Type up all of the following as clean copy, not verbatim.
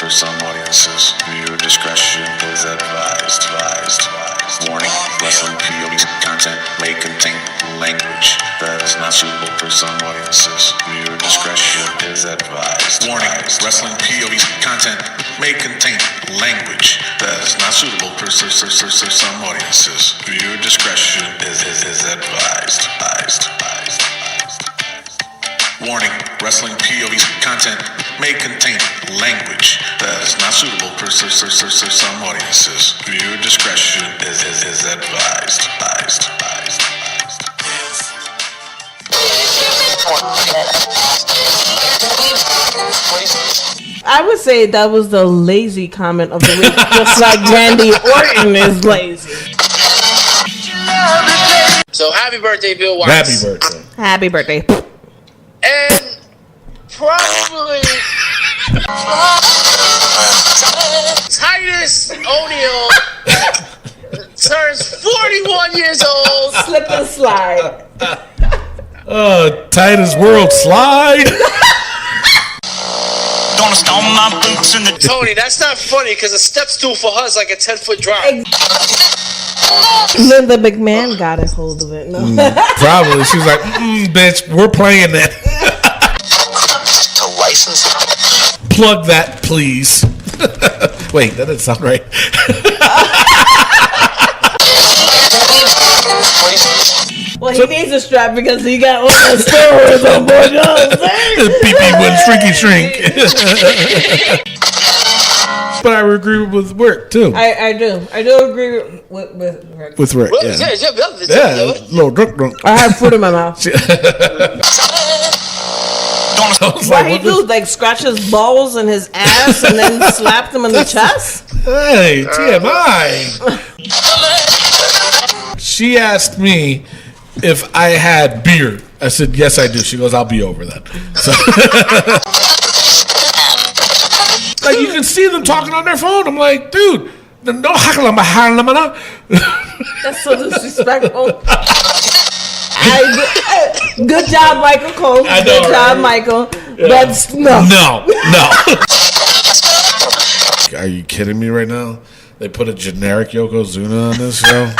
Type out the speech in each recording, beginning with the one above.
for some audiences. Viewer discretion is advised. Warning, wrestling POV content may contain language that is not suitable for some audiences. Viewer discretion is advised. Warning, wrestling POV content may contain language that is not suitable for some audiences. Viewer discretion is advised. Warning, wrestling POV content may contain language that is not suitable for some audiences. Viewer discretion is advised. I would say that was the lazy comment of the week, just like Randy Orton is lazy. So happy birthday, Bill Watts. Happy birthday. Happy birthday. And probably Titus O'Neil turns 41 years old. Slip and slide. Titus World Slide. Tony, that's not funny because a step stool for her is like a 10-foot drop. Linda McMahon got a hold of it. No. Probably. She was like, bitch, we're playing that. To license. Plug that, please. Wait, that doesn't sound right. Well, he needs a strap because he got all the steroids on board. You know what I'm saying? PP with shrinky shrink. But I agree with Rick too. I do agree with Rick. With Rick, yeah. Little drunk. I have food in my mouth. What he do? Like scratch his balls and his ass and then slap them in the chest? Hey, TMI. She asked me if I had beer. I said, yes, I do. She goes, I'll be over that. So, like, you can see them talking on their phone. I'm like, dude, no hakalama. That's so disrespectful. Good job, Michael Cole. Good job, Michael. Yeah. But no. Are you kidding me right now? They put a generic Yokozuna on this show?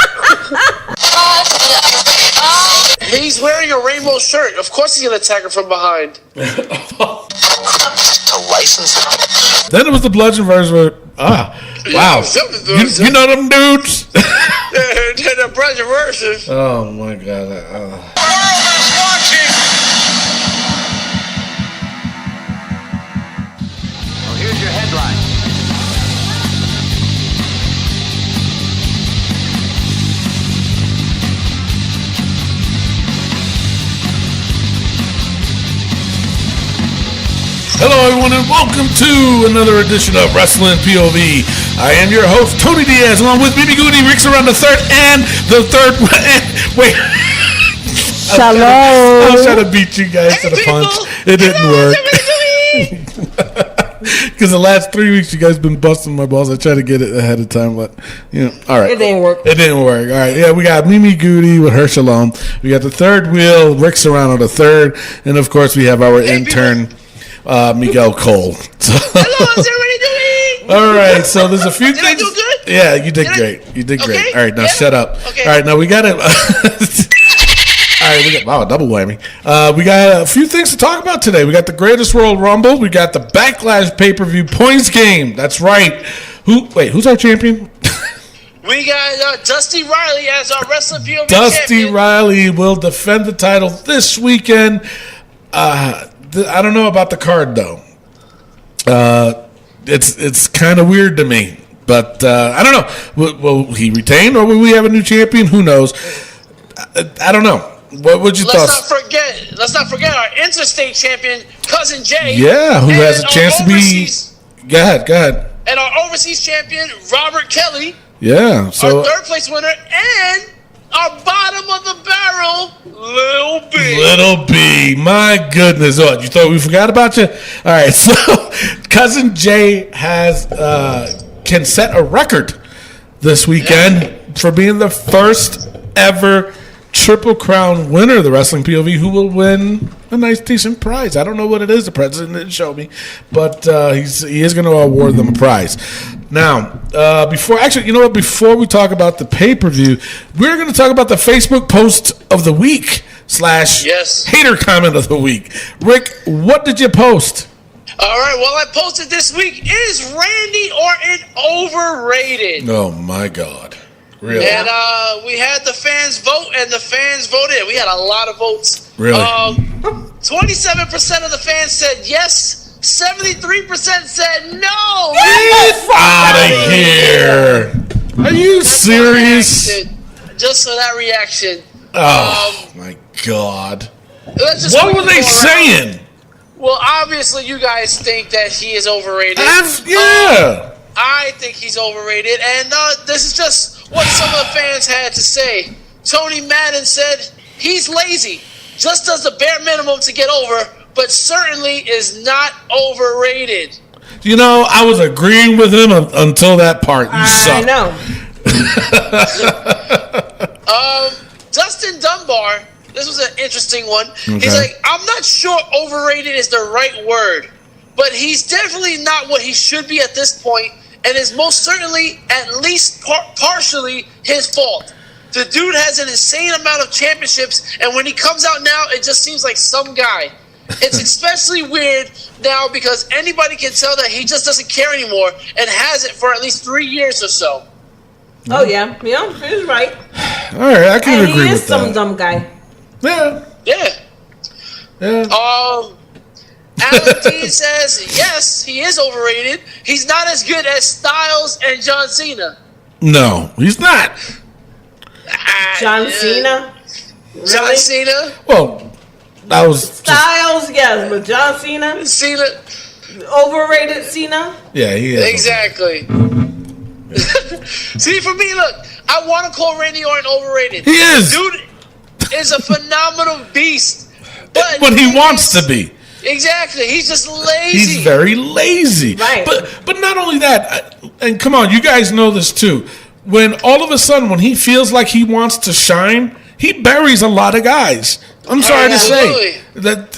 He's wearing a rainbow shirt. Of course he's going to attack her from behind. To license. Then it was the bludgeon version where, wow. You know them dudes? The bludgeon version. Oh, my God. Well, here's your headline. Hello, everyone, and welcome to another edition of Wrestling POV. I am your host, Tony Diaz, along with BB Goody, Rick's around the third, and the third. Wait. Shalom. I was trying to beat you guys to the punch. It didn't work. Because the last 3 weeks, you guys been busting my balls. I tried to get it ahead of time, but, all right. It didn't work. All right. Yeah, we got Mimi Goody with her Shalom. We got the third wheel, Rick Serrano the third. And, of course, we have our intern, Miguel Cole. Hello, how's everybody doing? All right, so there's a few Did things. I do good? Yeah, you did great. You did great. Okay. All right, now shut up. Okay. All right, now we got to. All right, we got double whammy. We got a few things to talk about today. We got the Greatest World Rumble. We got the Backlash pay-per-view points game. That's right. Who's our champion? We got Dusty Riley as our Wrestling POV Dusty champion. Riley will defend the title this weekend. I don't know about the card though. It's kind of weird to me, but I don't know. Will he retain, or will we have a new champion? Who knows? I don't know. What'd you thought? Let's not forget our interstate champion, Cousin Jay. Yeah, who has a chance to be. Go ahead. And our overseas champion, Robert Kelly. Yeah. So our third place winner and our bottom of the barrel, Lil B. Little B, my goodness! Oh, you thought we forgot about you? All right, so Cousin Jay can set a record this weekend for being the first ever Triple Crown winner of the Wrestling POV, who will win a nice, decent prize. I don't know what it is. The president didn't show me, but he is going to award them a prize. Now, before we talk about the pay-per-view, we're going to talk about the Facebook post of the week / hater comment of the week. Rick, what did you post? All right, well, I posted this week, is Randy Orton overrated? Oh, my God. Really? And we had the fans vote, and the fans voted. We had a lot of votes. Really? 27% of the fans said yes. 73% said no. Get out of here. Are you serious? Just for that reaction. Oh, my God. What were they saying? Well, obviously, you guys think that he is overrated. Yeah. I think he's overrated, and this is just what some of the fans had to say. Tony Madden said he's lazy, just does the bare minimum to get over, but certainly is not overrated. You know, I was agreeing with him until that part. You suck. I know. Dustin Dunbar, this was an interesting one. Okay. He's like, I'm not sure overrated is the right word, but he's definitely not what he should be at this point, and is most certainly at least partially his fault. The dude has an insane amount of championships, and when he comes out now, it just seems like some guy. It's especially weird now because anybody can tell that he just doesn't care anymore and has it for at least 3 years or so. Oh, yeah. Yeah, he's right. All right, I can agree with that. He is some dumb guy. Yeah. Alan Dean says, yes, he is overrated. He's not as good as Styles and John Cena. No, he's not. John Cena? Really? John Cena? Well, that was Styles, yes, but John Cena? Overrated Cena? Yeah, he is. Exactly. See, for me, look, I want to call Randy Orton overrated. He is. Dude is a phenomenal beast. But when he wants to be. Exactly. He's just lazy. He's very lazy. Right. But not only that, and come on, you guys know this too. When all of a sudden, when he feels like he wants to shine, he buries a lot of guys. I'm sorry to say.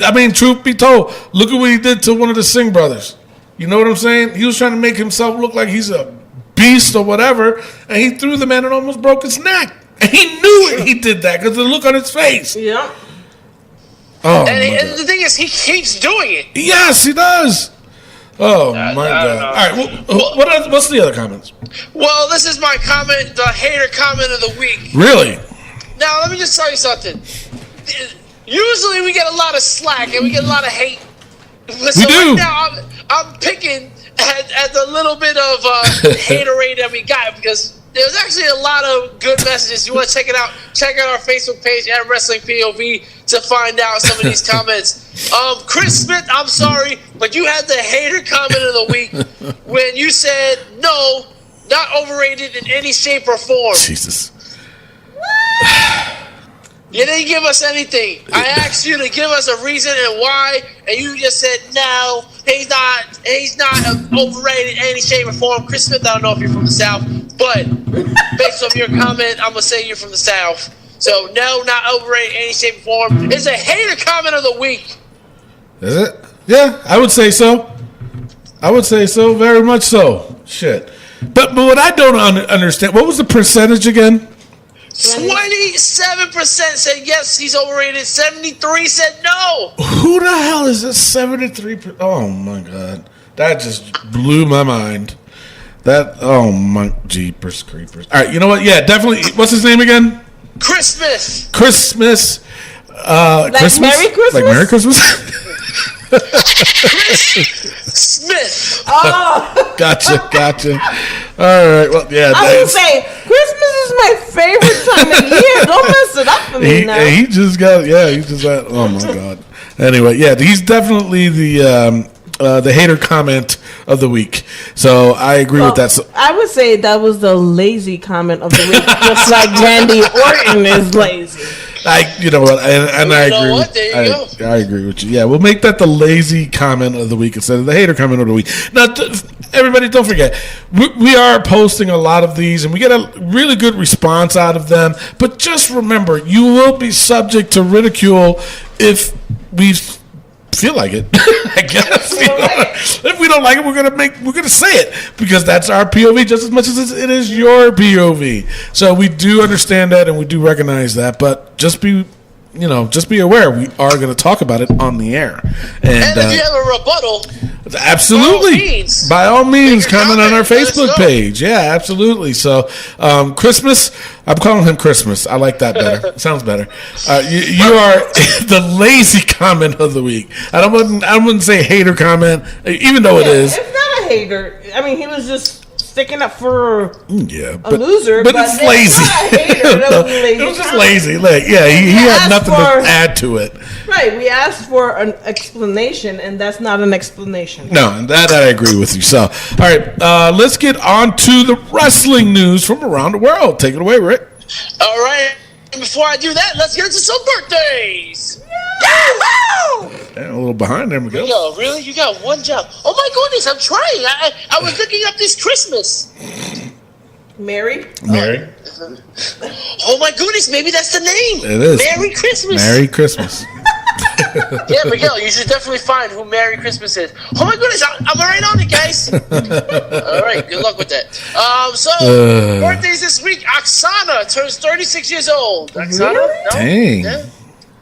I mean, truth be told, look at what he did to one of the Singh brothers. You know what I'm saying? He was trying to make himself look like he's a beast or whatever, and he threw the man and almost broke his neck. And he knew it. He did that because of the look on his face. Yeah. Oh, and the thing is, he keeps doing it. Yes, he does. Oh, my God. All right, what's the other comments? Well, this is my comment, the hater comment of the week. Really? Now, let me just tell you something. Usually we get a lot of slack and we get a lot of hate. So we do. Right now, I'm picking at the little bit of haterade that we got because there's actually a lot of good messages. You want to check it out? Check out our Facebook page at Wrestling POV to find out some of these comments. Chris Smith, I'm sorry, but you had the hater comment of the week when you said, no, not overrated in any shape or form. Jesus. You didn't give us anything. I asked you to give us a reason and why, and you just said, no, he's not overrated in any shape or form. Chris Smith, I don't know if you're from the South, but based on your comment, I'm going to say you're from the South. So, no, not overrated in any shape or form. It's a hater comment of the week. Is it? Yeah, I would say so. Very much so. Shit. But what I don't understand, what was the percentage again? 27% said yes, he's overrated. 73% said no. Who the hell is this 73%? Oh, my God. That just blew my mind. Oh, my jeepers creepers. All right, you know what? Yeah, definitely. What's his name again? Chris Smith. Chris Smith. Like Christmas? Merry Christmas? Like Merry Christmas? Chris Smith. Oh. Gotcha. All right, well, yeah. I was saying, Christmas is my favorite time of year. Don't mess it up for me now. He just got, oh, my God. Anyway, yeah, he's definitely the hater comment of the week. So I agree with that. So, I would say that was the lazy comment of the week, just like Randy Orton is lazy. You know what, and I agree. What? There you go. I agree with you. Yeah, we'll make that the lazy comment of the week instead of the hater comment of the week. Now, everybody, don't forget, we are posting a lot of these, and we get a really good response out of them. But just remember, you will be subject to ridicule if we feel like it. I guess. If we don't like it, we're gonna say it because that's our POV just as much as it is your POV. So we do understand that and we do recognize that, but just be aware we are going to talk about it on the air. And if you have a rebuttal, absolutely, by all means, comment on our Facebook page. Yeah, absolutely. So Christmas, I'm calling him Christmas. I like that better. Sounds better. You are the lazy comment of the week. I wouldn't say hater comment, even though it is. It's not a hater. I mean, he was just sticking up for a loser, but it's lazy. It was just lazy. Like, he had nothing to add to it. Right, we asked for an explanation, and that's not an explanation. No, and that I agree with you. So, all right, let's get on to the wrestling news from around the world. Take it away, Rick. All right, and before I do that, let's get into some birthdays. Yeah, a little behind there, Miguel. Yo, really? You got one job? Oh my goodness, I'm trying. I was looking up this Christmas. Mary. Oh my goodness, maybe that's the name. It is. Merry Christmas. Merry Christmas. Yeah, Miguel, you should definitely find who Merry Christmas is. Oh my goodness, I'm right on it, guys. All right, good luck with that. Birthdays this week. Oksana turns 36 years old. Oksana? Really? No? Dang. Yeah.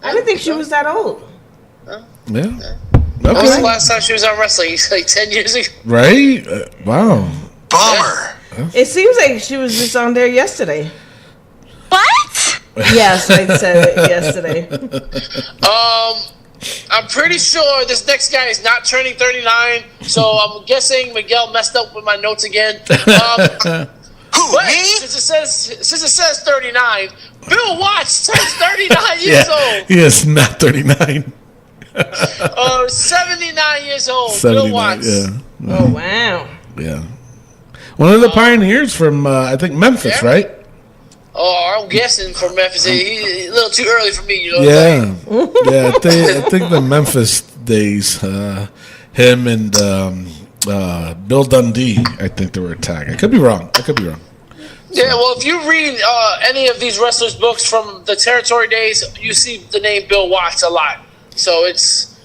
I didn't think she was that old. Yeah. When was the last time she was on wrestling? Like 10 years ago? Right? Wow. Bummer. It seems like she was just on there yesterday. What? Yes, I said it yesterday. I'm pretty sure this next guy is not turning 39, so I'm guessing Miguel messed up with my notes again. Who, But me? since it says 39, Bill Watts turns 39 years old. He is not 39. 79 years old. 79, Bill Watts. yeah. Oh, wow. Yeah. One of the pioneers from, I think, Memphis, yeah. right? Oh, I'm guessing from Memphis. He's a little too early for me, you know. Yeah. Yeah, I think the Memphis days, him and Bill Dundee, I think they were a tag. I could be wrong. Yeah, well, if you read any of these wrestlers' books from the territory days, you see the name Bill Watts a lot. So it's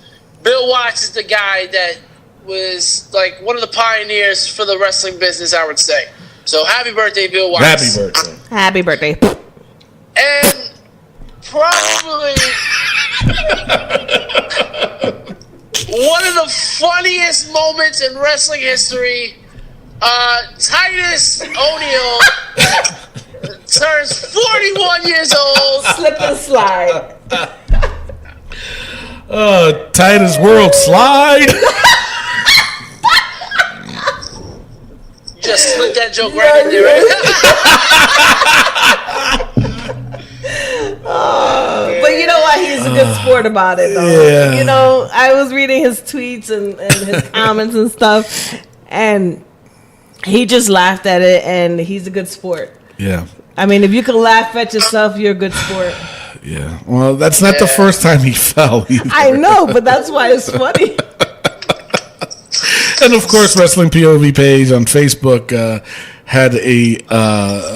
Bill Watts is the guy that was like one of the pioneers for the wrestling business, I would say. So happy birthday, Bill Watts. Happy birthday. Happy birthday. And probably one of the funniest moments in wrestling history, Titus O'Neil turns 41 years old. Slip and slide. Titus World Slide. Just slid that joke right in there, right? But you know what? He's a good sport about it, though. Yeah. You know, I was reading his tweets and his comments and stuff, and he just laughed at it, and he's a good sport. Yeah. I mean, if you can laugh at yourself, you're a good sport. Yeah. Well, that's not the first time he fell either. I know, but that's why it's funny. And of course, Wrestling POV page on Facebook had a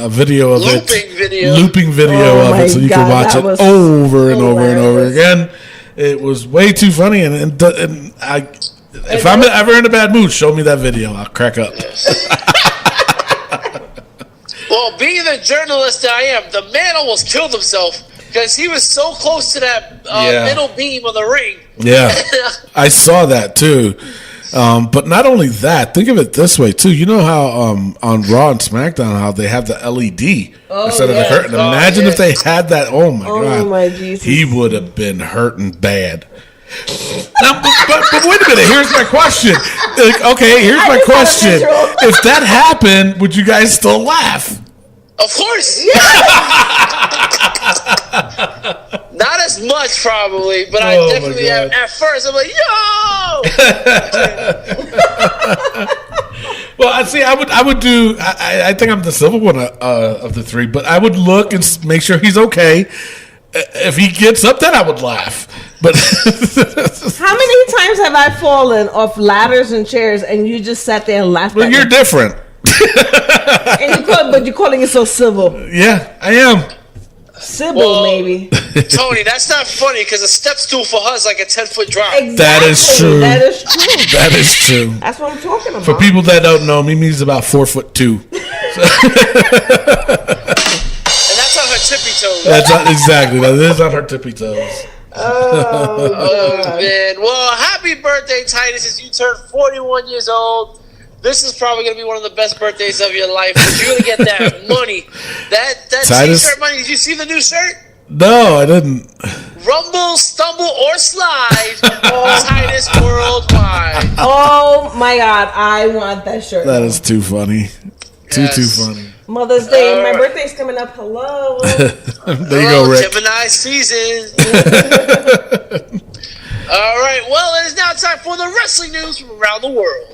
video of looping video Oh of it, so you can watch it over and over and over again. It was way too funny, and if I'm ever in a bad mood, show me that video. I'll crack up. Well, being the journalist that I am, the man almost killed himself because he was so close to that middle beam of the ring. Yeah, I saw that too. But not only that, think of it this way too. You know how on Raw and SmackDown how they have the LED instead of the curtain. Imagine if they had that. Oh my god! Oh my Jesus! He would have been hurting bad. Now, but wait a minute. Here's my question. Here's my question. If that happened, would you guys still laugh? Of course. Not as much, probably, but I definitely have. At first, I'm like, yo! Well, I see. I would do. I think I'm the civil one of the three, but I would look and make sure he's okay, If he gets up, then I would laugh. But How many times have I fallen off ladders and chairs and you just sat there and laughed? well, at you're me? different. But you're calling it so civil. Yeah, I am. Civil, Well, maybe. Tony, that's not funny because a step stool for her is like a 10-foot drop. Exactly. That is true. That is true. That is true. That's what I'm talking about. For people that don't know, Mimi's about 4'2". And that's on her tippy toes. That's not, exactly. That is on her tippy toes. Oh, man. Well, happy birthday, Titus, as you turn 41 years old. This is probably going to be one of the best birthdays of your life. But you're going to get that money. That Titus? t-shirt money. Did you see the new shirt? No, I didn't. Rumble, stumble, or slide. Titus Worldwide. Oh my God, I want that shirt. That is too funny. Too Yes. funny. Mother's Day. My birthday's coming up. Hello. There you go, Rick. Gemini season. All right. Well, it is now time for the wrestling news from around the world.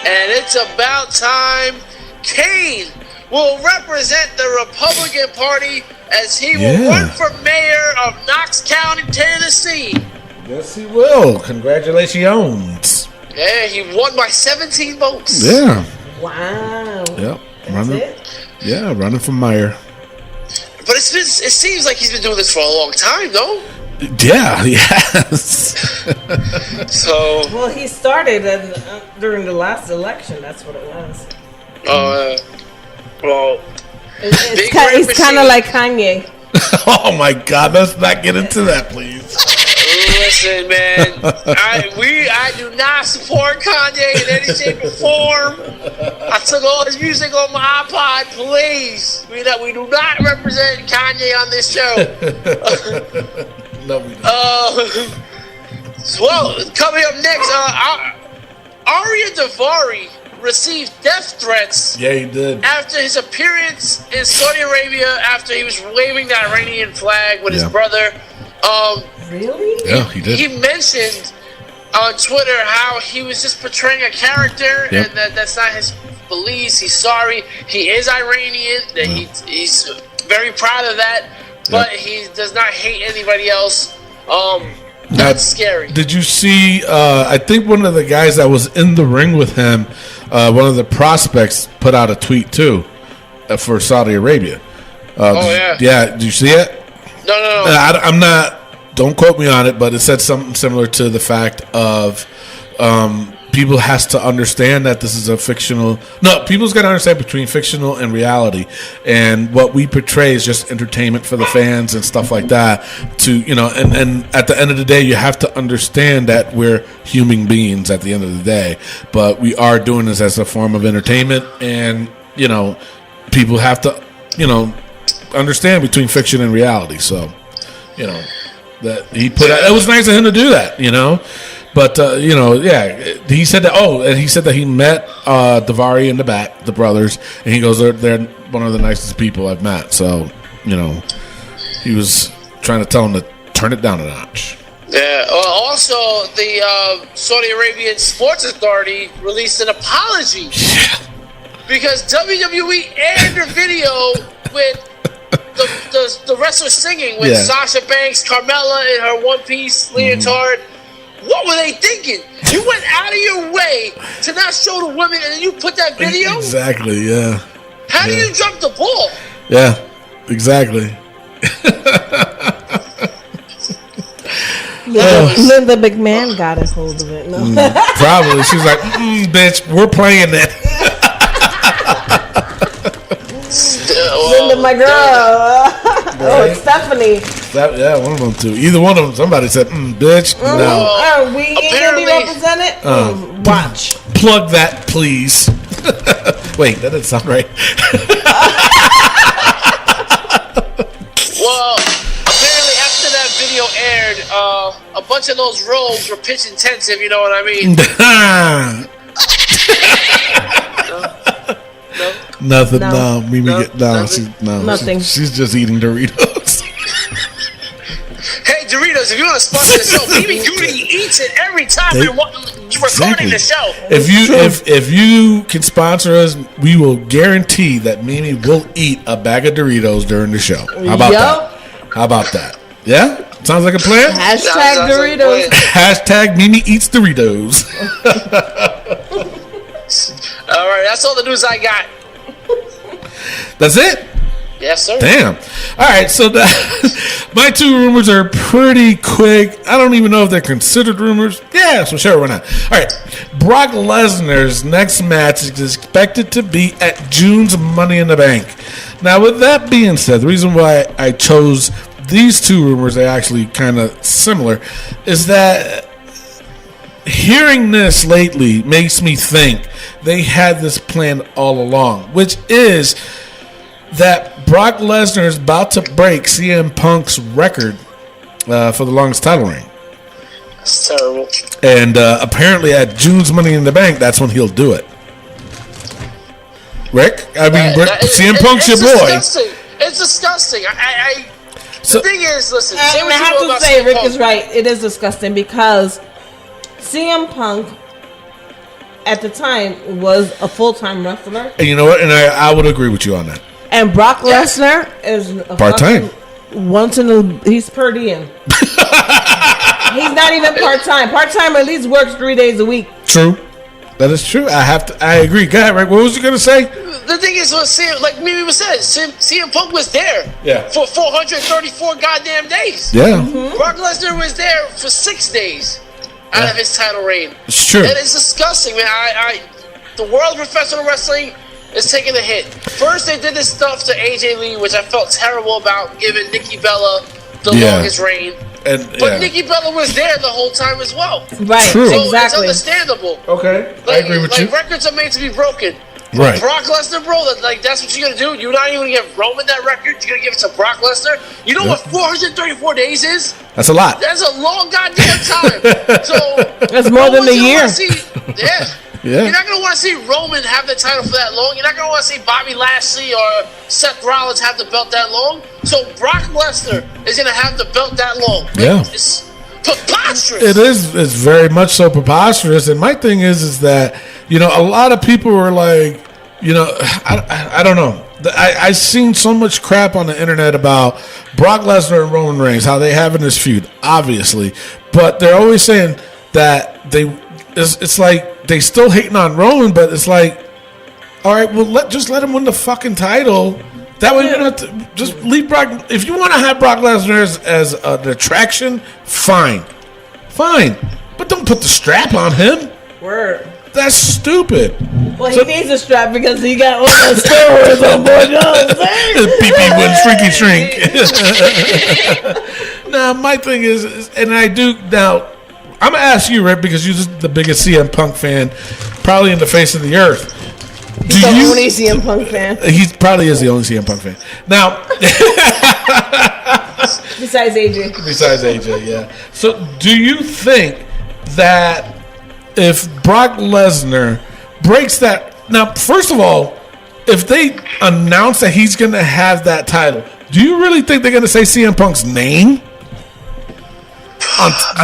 And it's about time. Kane will represent the Republican Party as he will run for mayor of Knox County, Tennessee. Yes, he will. Congratulations. Yeah, he won by 17 votes. Yeah. Wow. Yep. That's it? Yeah, running for mayor. But it seems like he's been doing this for a long time, no? Yeah, yes. So, Well, he started during the last election. That's what it was. well, Big Red It's kind of Machine. like Kanye. Oh my God, let's not get into that, please. Listen, man, I do not support Kanye in any shape or form. I took all his music on my iPod, please. We do not represent Kanye on this show. No, we don't. Well, coming up next, Arya Davari received death threats Yeah, he did. after his appearance in Saudi Arabia after he was waving the Iranian flag with his Yeah. brother. Really? Yeah, he did. He mentioned on Twitter how he was just portraying a character Yep. and that's not his beliefs. He's sorry. He is Iranian. That he's very proud of that, but he does not hate anybody else. That's scary. Did you see? I think one of the guys that was in the ring with him, one of the prospects, put out a tweet too for Saudi Arabia. Yeah. Did you see it? No. I'm not. Don't quote me on it, but it said something similar to the fact of people has to understand that this is a fictional. No, people's got to understand between fictional and reality, and what we portray is just entertainment for the fans and stuff like that. And at the end of the day, you have to understand that we're human beings at the end of the day, but we are doing this as a form of entertainment, and people have to understand between fiction and reality. So, that he put out, it was nice of him to do that, But he said that. Oh, and he said that he met Davari in the back, the brothers, and he goes, "They're one of the nicest people I've met." So, he was trying to tell him to turn it down a notch. Yeah. Also, the Saudi Arabian Sports Authority released an apology because WWE aired a video with the wrestler singing with Sasha Banks, Carmella in her one-piece leotard. What were they thinking? You went out of your way to not show the women, and then you put that video? Exactly, yeah. How do you drop the ball? Yeah, exactly. Linda McMahon got a hold of it. No. Probably. She's like, bitch, we're playing that. Linda, my girl. Oh, Stephanie. One of them too. Either one of them. Somebody said, bitch. No. Are we going to be apparently- represented? Watch. Plug that, please. Wait, that doesn't sound right. Well, apparently after that video aired, a bunch of those roles were pitch intensive, you know what I mean? Nothing. No. No. Mimi get Nothing. Nothing. She's just eating Doritos. Hey, Doritos, Doritos, if you want to sponsor the show, BB Goody eats it every time we're recording the show. If you can sponsor us, we will guarantee that Mimi will eat a bag of Doritos during the show. How about that? How about that? Yeah? Sounds like a plan? Hashtag Doritos. Hashtag Mimi eats Doritos. All right, that's all the news I got. That's it? Yes, sir. Damn. All right, so my two rumors are pretty quick. I don't even know if they're considered rumors. Yeah, so sure, why not? All right, Brock Lesnar's next match is expected to be at June's Money in the Bank. Now, with that being said, the reason why I chose these two rumors, they're actually kind of similar, is that hearing this lately makes me think they had this plan all along, which is that Brock Lesnar is about to break CM Punk's record for the longest title reign. That's terrible. And apparently at June's Money in the Bank, that's when he'll do it. Rick? I mean, CM Punk's your boy. Disgusting. It's disgusting. The thing is, listen, say I what you have will to about say, CM Rick Punk. is right. It is disgusting because CM Punk at the time was a full-time wrestler. And you know what? And I would agree with you on that. And Brock Lesnar is a Part-time. He's per diem. He's not even part-time. Part-time at least works 3 days a week. True. That is true. I agree. Go ahead, Rick. What was you going to say? The thing is, like Mimi was saying, CM Punk was there for 434 goddamn days. Yeah. Brock Lesnar was there for 6 days out of his title reign. It's true. And it's disgusting, man. The world of professional wrestling is taking a hit. First, they did this stuff to AJ Lee, which I felt terrible about, giving Nikki Bella the longest reign. But Nikki Bella was there the whole time as well. Right, True. So exactly. it's understandable. Okay. I agree with you. Records are made to be broken. Right. Brock Lesnar, bro, that's what you're going to do? You're not even going to give Roman that record? You're going to give it to Brock Lesnar? You know what 434 days is? That's a lot. That's a long goddamn time. So That's more than a year. You're not going to want to see Roman have the title for that long. You're not going to want to see Bobby Lashley or Seth Rollins have the belt that long. So Brock Lesnar is going to have the belt that long. Yeah. It's preposterous. It is. It's very much so preposterous. And my thing is that, a lot of people were like, I don't know. I seen so much crap on the internet about Brock Lesnar and Roman Reigns, how they having this feud, obviously. But they're always saying that it's like they still hating on Roman, but it's like, all right, well, just let him win the fucking title. That way, you don't have to just leave Brock. If you want to have Brock Lesnar as an attraction, fine, but don't put the strap on him. Word. That's stupid. Well, he needs a strap because he got all the steroids on board. You know what I'm saying? PP wouldn't shrink. Now, my thing is, and I do now. I'm gonna ask you, Rick, because you're just the biggest CM Punk fan, probably in the face of the earth. He's the only CM Punk fan. He probably is the only CM Punk fan. Now, besides AJ. Yeah. So, do you think that if Brock Lesnar breaks that, now, first of all, if they announce that he's going to have that title, do you really think they're going to say CM Punk's name?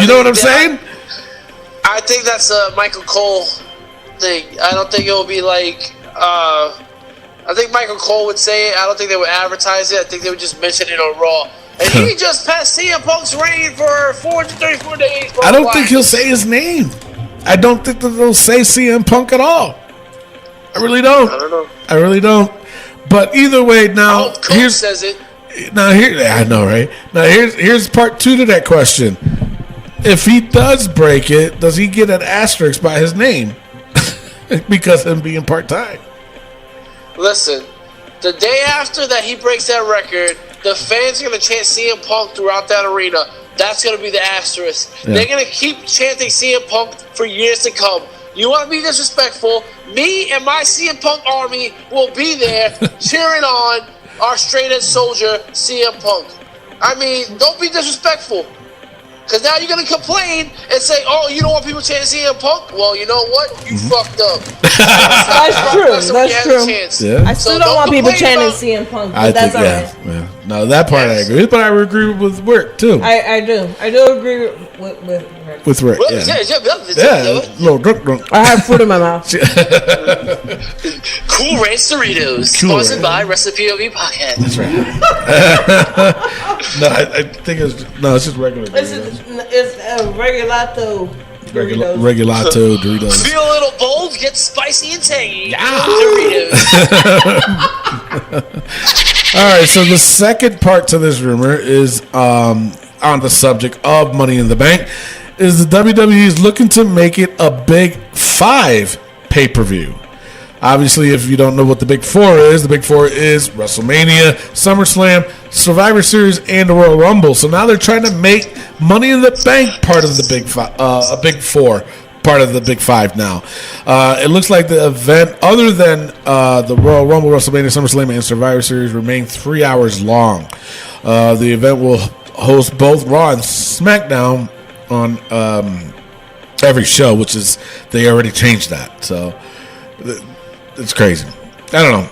You know what I'm saying? I think that's a Michael Cole thing. I don't think it will be like. I think Michael Cole would say it. I don't think they would advertise it. I think they would just mention it on Raw. And he just passed CM Punk's reign for 434 days. I don't think he'll say his name. I don't think that they'll say CM Punk at all. I really don't. I don't know. I really don't. But either way, now Coach says it. Now here, I know, right? Now here's part 2 to that question. If he does break it, does he get an asterisk by his name because of him being part-time? Listen, the day after that he breaks that record, the fans are going to chant CM Punk throughout that arena. That's going to be the asterisk. Yeah. They're going to keep chanting CM Punk for years to come. You want to be disrespectful? Me and my CM Punk army will be there cheering on our straight-edge soldier, CM Punk. I mean, don't be disrespectful. Because now you're going to complain and say, oh, you don't want people chanting CM Punk? Well, you know what? You fucked up. That's true. That's true. Yeah. I still don't want people chanting CM Punk, but that's all right. Yeah. No, that part I agree with, but I agree with Wirt, too. I do agree with Rick. With Rick, Well, yeah, little drunk. I have food in my mouth. Cool Ranch Doritos, sponsored by PPV Podcast. That's right. No, I think it's just regular Doritos. It's a regulato. Doritos. Regulato Doritos. Feel a little bold, get spicy and tangy. Yeah. Doritos. All right, so the second part to this rumor is on the subject of Money in the Bank. Is the WWE is looking to make it a Big 5 pay-per-view. Obviously, if you don't know what the Big 4 is, the Big 4 is WrestleMania, SummerSlam, Survivor Series, and the Royal Rumble. So now they're trying to make Money in the Bank part of the Big 5, a Big 4 part of the Big 5 now. It looks like the event, other than the Royal Rumble, WrestleMania, SummerSlam, and Survivor Series, remain 3 hours long. The event will host both Raw and SmackDown on every show, which is, they already changed that. So it's crazy. I don't know.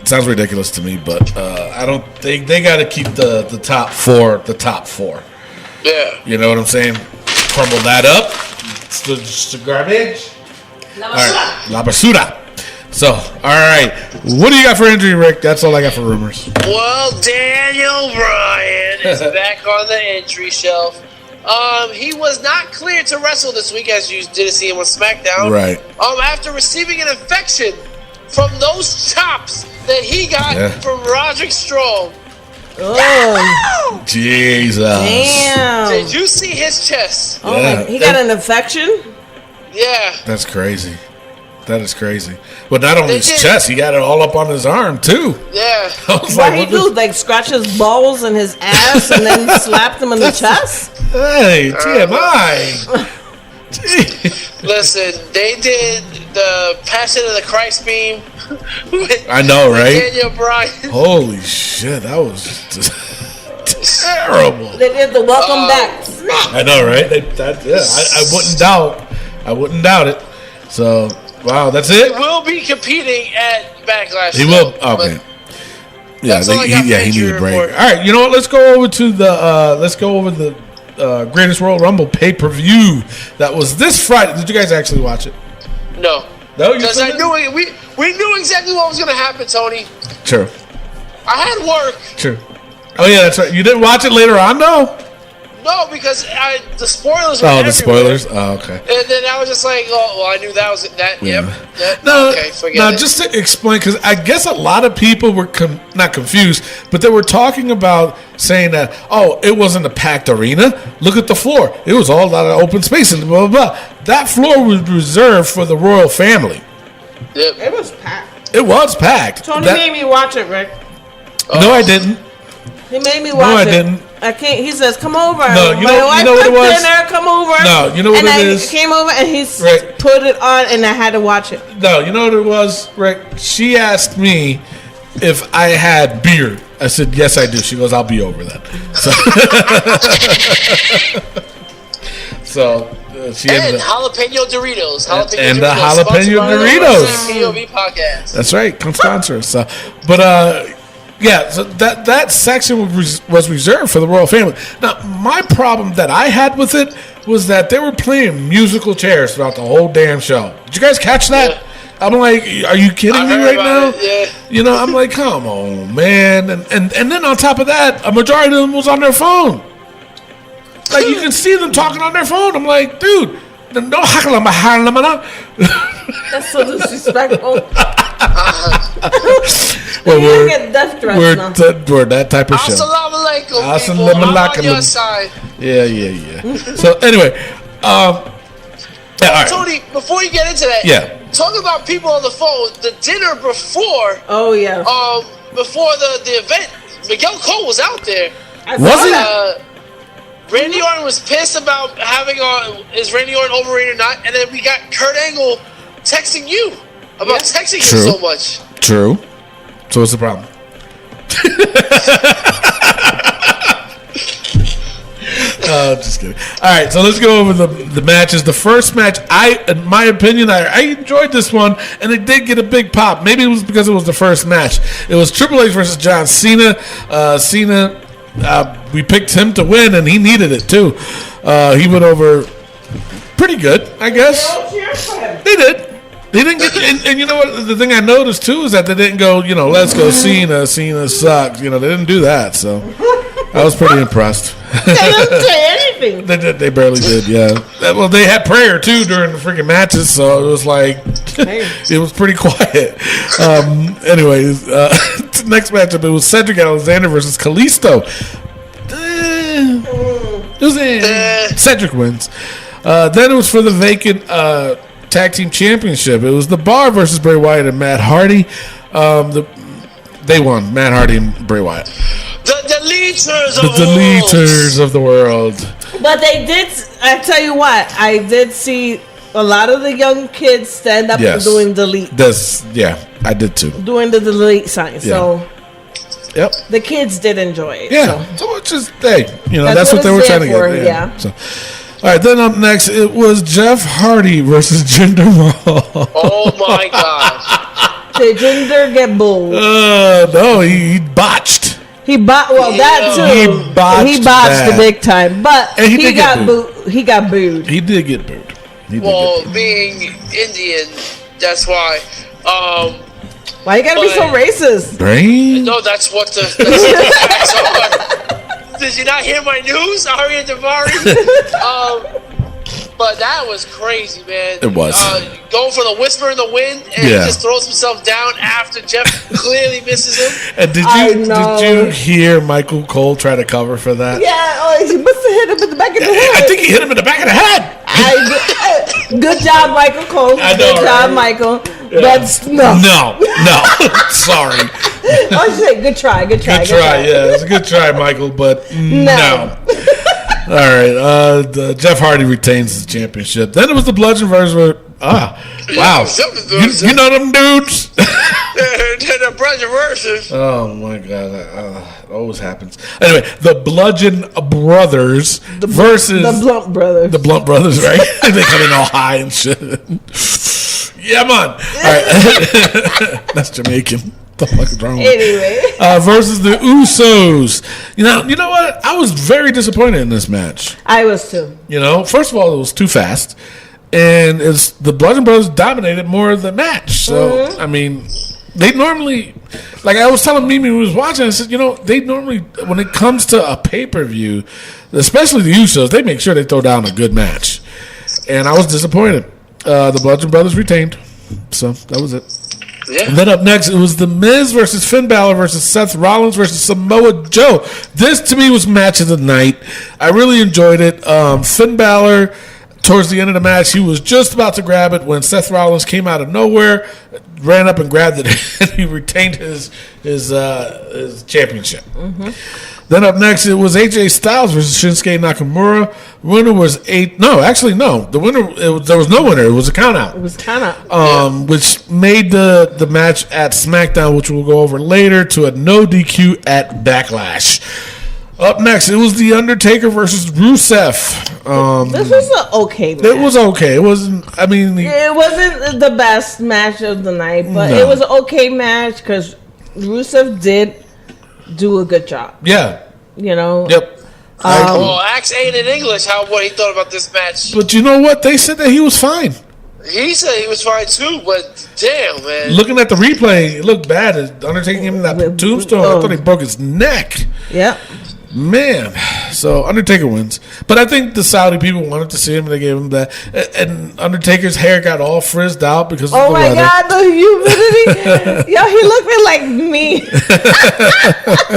It sounds ridiculous to me, but I don't think they got to keep the top four the top four. Yeah. You know what I'm saying? Crumble that up. It's the garbage. La All right. La basura. So, all right. What do you got for injury, Rick? That's all I got for rumors. Well, Daniel Bryan is back on the entry shelf. He was not cleared to wrestle this week, as you did see him on SmackDown. Right. After receiving an infection from those chops that he got from Roderick Strong. Oh, Jesus. damn. Did you see his chest? Oh, Yeah. he got an infection? Yeah. That's crazy. That is crazy. But not only They his did. chest, he got it all up on his arm, too. Yeah. I was What like, he what do? Like scratch his balls and his ass and then slapped him in the chest? Hey, TMI. Listen, they did the Passion of the Christ beam. With, I know, with right? Daniel Bryan. Holy shit, that was just terrible. They did the welcome back. Snap. I know, right? I wouldn't doubt it. So, wow, that's He it. will be competing at Backlash. He will. though, Okay. but Yeah, that's all I got for he injury needed a break. report. All right, you know what? Let's go over to the Greatest Royal Rumble pay-per-view that was this Friday. Did you guys actually watch it? No. No, you Because I didn't? knew it. We knew exactly what was going to happen, Tony. True. I had work. True. Oh yeah, that's right. You didn't watch it later on, though. No, because the spoilers were Oh, the everywhere. spoilers. Oh, okay. And then I was just like, oh, well, I knew that was that. Yeah. Yep. That, No, okay, forget now it. just to explain, because I guess a lot of people were not confused, but they were talking about saying that, oh, it wasn't a packed arena. Look at the floor; it was all out of open space and blah blah blah. That floor was reserved for the royal family. Yep. It was packed. It was packed. Tony That- made me watch it, Rick. no, I didn't. He made me watch I it. didn't. I can't. He says, "Come over." No, you My know- wife you know what it cooked was? dinner. Come over. No, you know what and it I is? came over and he Right. put it on, and I had to watch it. No, you know what it was, Rick? She asked me if I had beer. I said, yes, I do. She goes, I'll be over then. So, she ended And up. jalapeno Doritos. Jalapeno And the Doritos, jalapeno sponsored by the Doritos. POV podcast. That's right. Come sponsor us. But, yeah, so that section was reserved for the royal family. Now, my problem that I had with it was that they were playing musical chairs throughout the whole damn show. Did you guys catch that? Yeah. I'm like, are you kidding I me heard right about now? it, yeah. You know, I'm like, come on, man. And then on top of that, a majority of them was on their phone. Like, you can see them talking on their phone. I'm like, dude, no hakalama. That's so disrespectful. Well, You get death threats now. we're that type of show. Assalamu alaikum, people. Assalamu I'm on alaikum. your side. Yeah. So anyway, yeah, all right. Tony, before you get into that, Yeah. talk about people on the phone. The dinner before, Oh yeah. before the event, Miguel Cole was out there. I Was saw he? that. Randy Orton was pissed about having is Randy Orton overrated or not, and then we got Kurt Angle texting you about texting True. him so much. True. So what's the problem? Just kidding. All right, so let's go over the matches. The first match, in my opinion, I enjoyed this one, and it did get a big pop. Maybe it was because it was the first match. It was Triple H versus John Cena. Cena, we picked him to win, and he needed it too. He went over pretty good, I guess. He did. They didn't get, and you know what? The thing I noticed too is that they didn't go, let's go Cena. Cena sucks. They didn't do that. So I was pretty impressed. They didn't say anything. They barely did. Yeah. Well, they had prayer too during the freaking matches, so it was like it was pretty quiet. Anyways, next matchup it was Cedric Alexander versus Kalisto. Cedric wins. Then it was for the vacant tag team championship. It was the Bar versus Bray Wyatt and Matt Hardy. They won. Matt Hardy and Bray Wyatt. The deleters of the world. But they did. I tell you what, I did see a lot of the young kids stand up and doing delete. I did too. Doing the delete sign. So. Yep. The kids did enjoy it. Yeah. So it's just that's what they were trying to get. Yeah. So. All right, then up next, it was Jeff Hardy versus Jinder Mahal. Oh, my God. Did Jinder get booed? No, he botched. That too. He botched the big time. But he got booed. He got booed. He did get booed. Being Indian, that's why. Why you gotta be so racist? Brain? No, that's what the facts are. Did you not hear my news, Arya Davari? But that was crazy, man. It was. Going for the whisper in the wind, and he just throws himself down after Jeff clearly misses him. And did you hear Michael Cole try to cover for that? Yeah, he must have hit him in the back of the head. I think he hit him in the back of the head. Good job, Michael Cole. Good job, Michael. Yeah. But no. Sorry. I was saying, good try. Good try. Yeah, it's a good try, Michael, but no. All right, Jeff Hardy retains the championship. Then it was the Bludgeon versus. Wow. You know them dudes? The Bludgeon versus. Oh, my God. It always happens. Anyway, the Bludgeon Brothers versus. The Blunt Brothers. The Blunt Brothers, right? They come in all high and shit. Yeah, man. All right. That's Jamaican. The fuck is wrong with anyway. Versus the Usos. You know what? I was very disappointed in this match. I was too. First of all, it was too fast. And the Bludgeon Brothers dominated more of the match. So, I mean, they normally, like I was telling Mimi who was watching, I said, they normally, when it comes to a pay-per-view, especially the Usos, they make sure they throw down a good match. And I was disappointed. The Bludgeon Brothers retained. So, that was it. Yeah. And then up next, it was The Miz versus Finn Balor versus Seth Rollins versus Samoa Joe. This, to me, was match of the night. I really enjoyed it. Finn Balor, towards the end of the match, he was just about to grab it when Seth Rollins came out of nowhere, ran up and grabbed it, and he retained his championship. Mm-hmm. Then up next, it was AJ Styles versus Shinsuke Nakamura. Winner was the winner. There was no winner. It was a count out. It was count out. Which made the match at SmackDown, which we'll go over later, to a no DQ at Backlash. Up next, it was The Undertaker versus Rusev. This was an okay match. It was okay. It wasn't. I mean, it wasn't the best match of the night, but it was an okay match because Rusev did do a good job. Yeah. Yep. Ask Aiden in English what he thought about this match. But you know what? They said that he was fine. He said he was fine too, but damn, man. Looking at the replay, it looked bad. Undertaking him in that tombstone. I thought he broke his neck. Yep. Man, so Undertaker wins. But I think the Saudi people wanted to see him, and they gave him that. And Undertaker's hair got all frizzed out because of the weather. Oh, my God, the humidity. Yo, he looked like me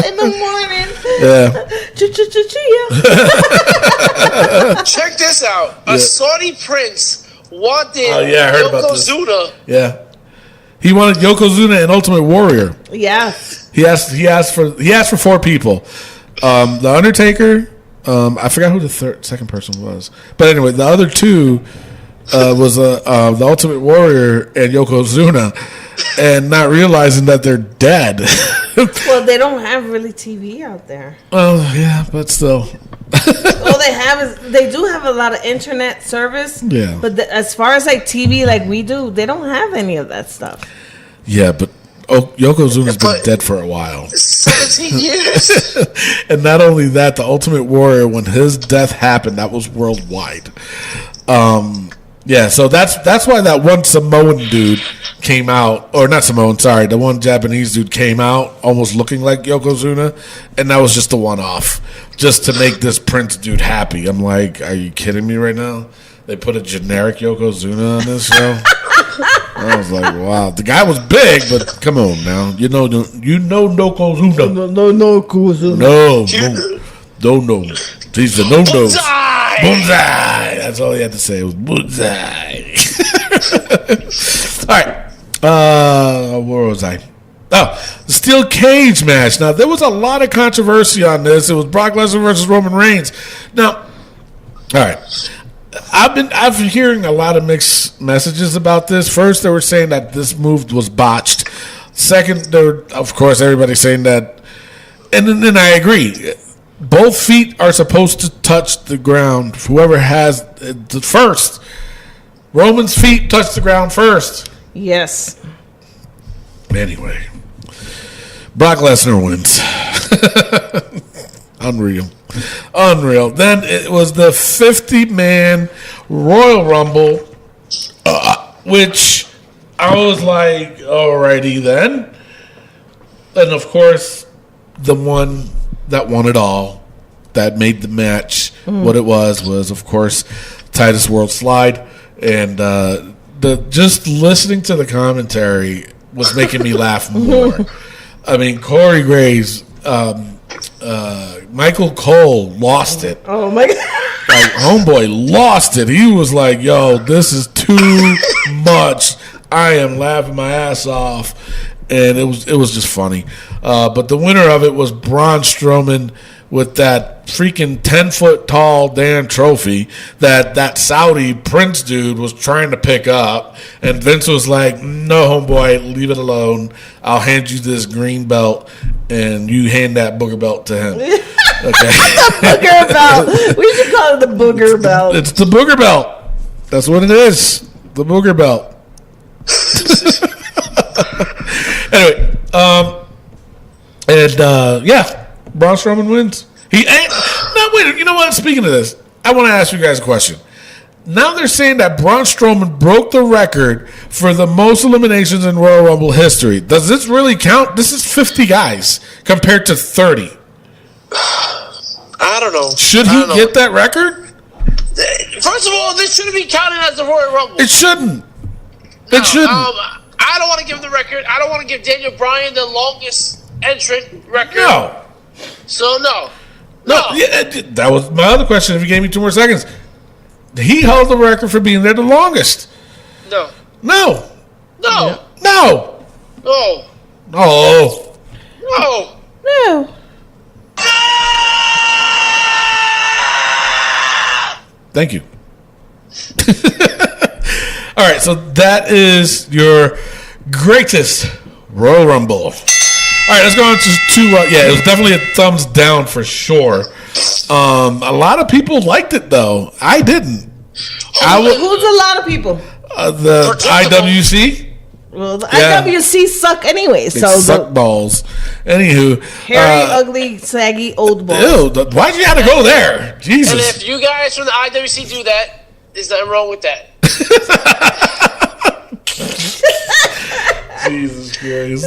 in the morning. Yeah. Check this out. A Saudi prince wanted Yokozuna. Yeah. He wanted Yokozuna and Ultimate Warrior. Yes. He asked for 4 people. The Undertaker, I forgot who the second person was, but anyway, the other 2 was the Ultimate Warrior and Yokozuna, and not realizing that they're dead. Well, they don't have really TV out there. Oh yeah, but still. All they have is they do have a lot of internet service. Yeah, but as far as like TV, like we do, they don't have any of that stuff. Yeah, but Oh, Yokozuna's been dead for a while. 17 years. And not only that, the Ultimate Warrior, when his death happened, that was worldwide. Yeah, so that's why that one Samoan dude came out, or not Samoan, sorry, the one Japanese dude came out almost looking like Yokozuna, and that was just a one-off, just to make this Prince dude happy. I'm like, are you kidding me right now? They put a generic Yokozuna on this show? I was like, wow. The guy was big, but come on now. You know Yokozuna. No, Kuzuna. No. He's the no-no. Bullseye! Bullseye. That's all he had to say. It was bullseye. All right. Where was I? Oh, the steel cage match. Now, there was a lot of controversy on this. It was Brock Lesnar versus Roman Reigns. Now, all right. I've been hearing a lot of mixed messages about this. First, they were saying that this move was botched. Second, of course, everybody's saying that, and then I agree. Both feet are supposed to touch the ground. Whoever has the first, Roman's feet touch the ground first. Yes. Anyway, Brock Lesnar wins. Unreal. Then it was the 50-man Royal Rumble, which I was like, alrighty then. And of course, the one that won it all, that made the match what it was of course Titus World Slide, and just listening to the commentary was making me laugh more. I mean, Corey Graves, Michael Cole lost it. Oh my God. Like, homeboy lost it. He was like, yo, this is too much. I am laughing my ass off. And it was just funny. But the winner of it was Braun Strowman with that freaking 10-foot tall damn trophy that Saudi Prince dude was trying to pick up. And Vince was like, no, homeboy, leave it alone. I'll hand you this green belt, and you hand that booger belt to him. Okay. The booger belt. We should call it the booger belt. It's the booger belt. That's what it is. The booger belt. Anyway, yeah, Braun Strowman wins. No, wait, you know what? Speaking of this, I want to ask you guys a question. Now they're saying that Braun Strowman broke the record for the most eliminations in Royal Rumble history. Does this really count? This is 50 guys compared to 30. I don't know. Should he get that record? First of all, this shouldn't be counted as the Royal Rumble. It shouldn't. It shouldn't. I don't want to give him the record. I don't want to give Daniel Bryan the longest entrant record. No. So, no. Yeah, that was my other question. If you gave me 2 more seconds. He held the record for being there the longest. No. No. No. No. No. Oh. No. No. Thank you. All right, so that is your greatest Royal Rumble. All right, let's go on to yeah, it was definitely a thumbs down for sure. A lot of people liked it, though. I didn't. Who's a lot of people? The IWC. Well, the IWC suck anyway. They So suck balls. Anywho. hairy, ugly, saggy, old balls. Ew, why'd you have to go there? Jesus. And if you guys from the IWC do that, there's nothing wrong with that. Jesus Christ.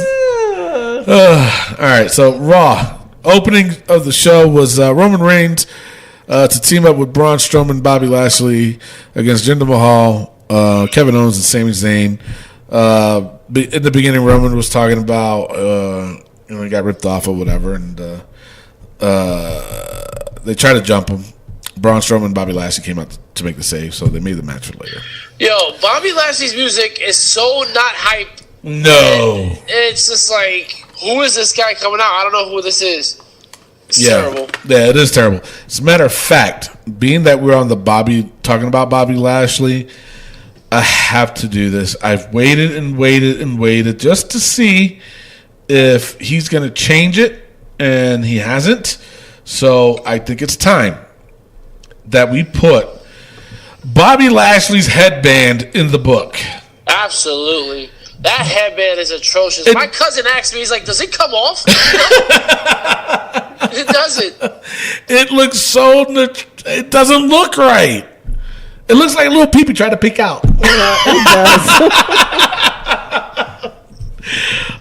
All right, so Raw. Opening of the show was Roman Reigns to team up with Braun Strowman, Bobby Lashley against Jinder Mahal, Kevin Owens, and Sami Zayn. In the beginning, Roman was talking about he got ripped off or whatever, and they tried to jump him. Braun Strowman and Bobby Lashley came out to make the save, so they made the match for later. Yo, Bobby Lashley's music is so not hype. No. It's just like, who is this guy coming out? I don't know who this is. It's terrible. Yeah, it is terrible. As a matter of fact, being that we're on the talking about Bobby Lashley, I have to do this. I've waited and waited and waited just to see if he's going to change it, and he hasn't. So I think it's time that we put Bobby Lashley's headband in the book. Absolutely. That headband is atrocious. My cousin asked me, he's like, does it come off? It doesn't. It looks so... It doesn't look right. It looks like a little peepee trying to peek out. Yeah, it does.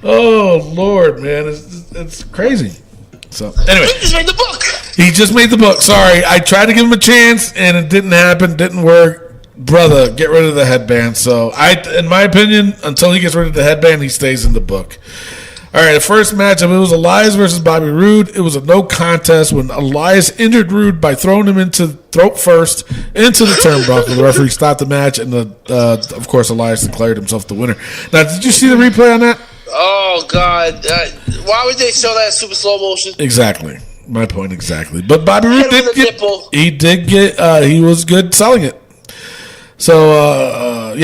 Oh, Lord, man. It's crazy. So, anyway. He just made the book. He just made the book. Sorry. I tried to give him a chance, and it didn't happen. Didn't work. Brother, get rid of the headband. So, in my opinion, until he gets rid of the headband, he stays in the book. All right, the first matchup, it was Elias versus Bobby Roode. It was a no contest when Elias injured Roode by throwing him into throat first into the turnbuckle. The referee stopped the match, and of course, Elias declared himself the winner. Now, did you see the replay on that? Oh, God. Why would they show that in super slow motion? Exactly. My point exactly. But Bobby Roode Hit he was good selling it. So,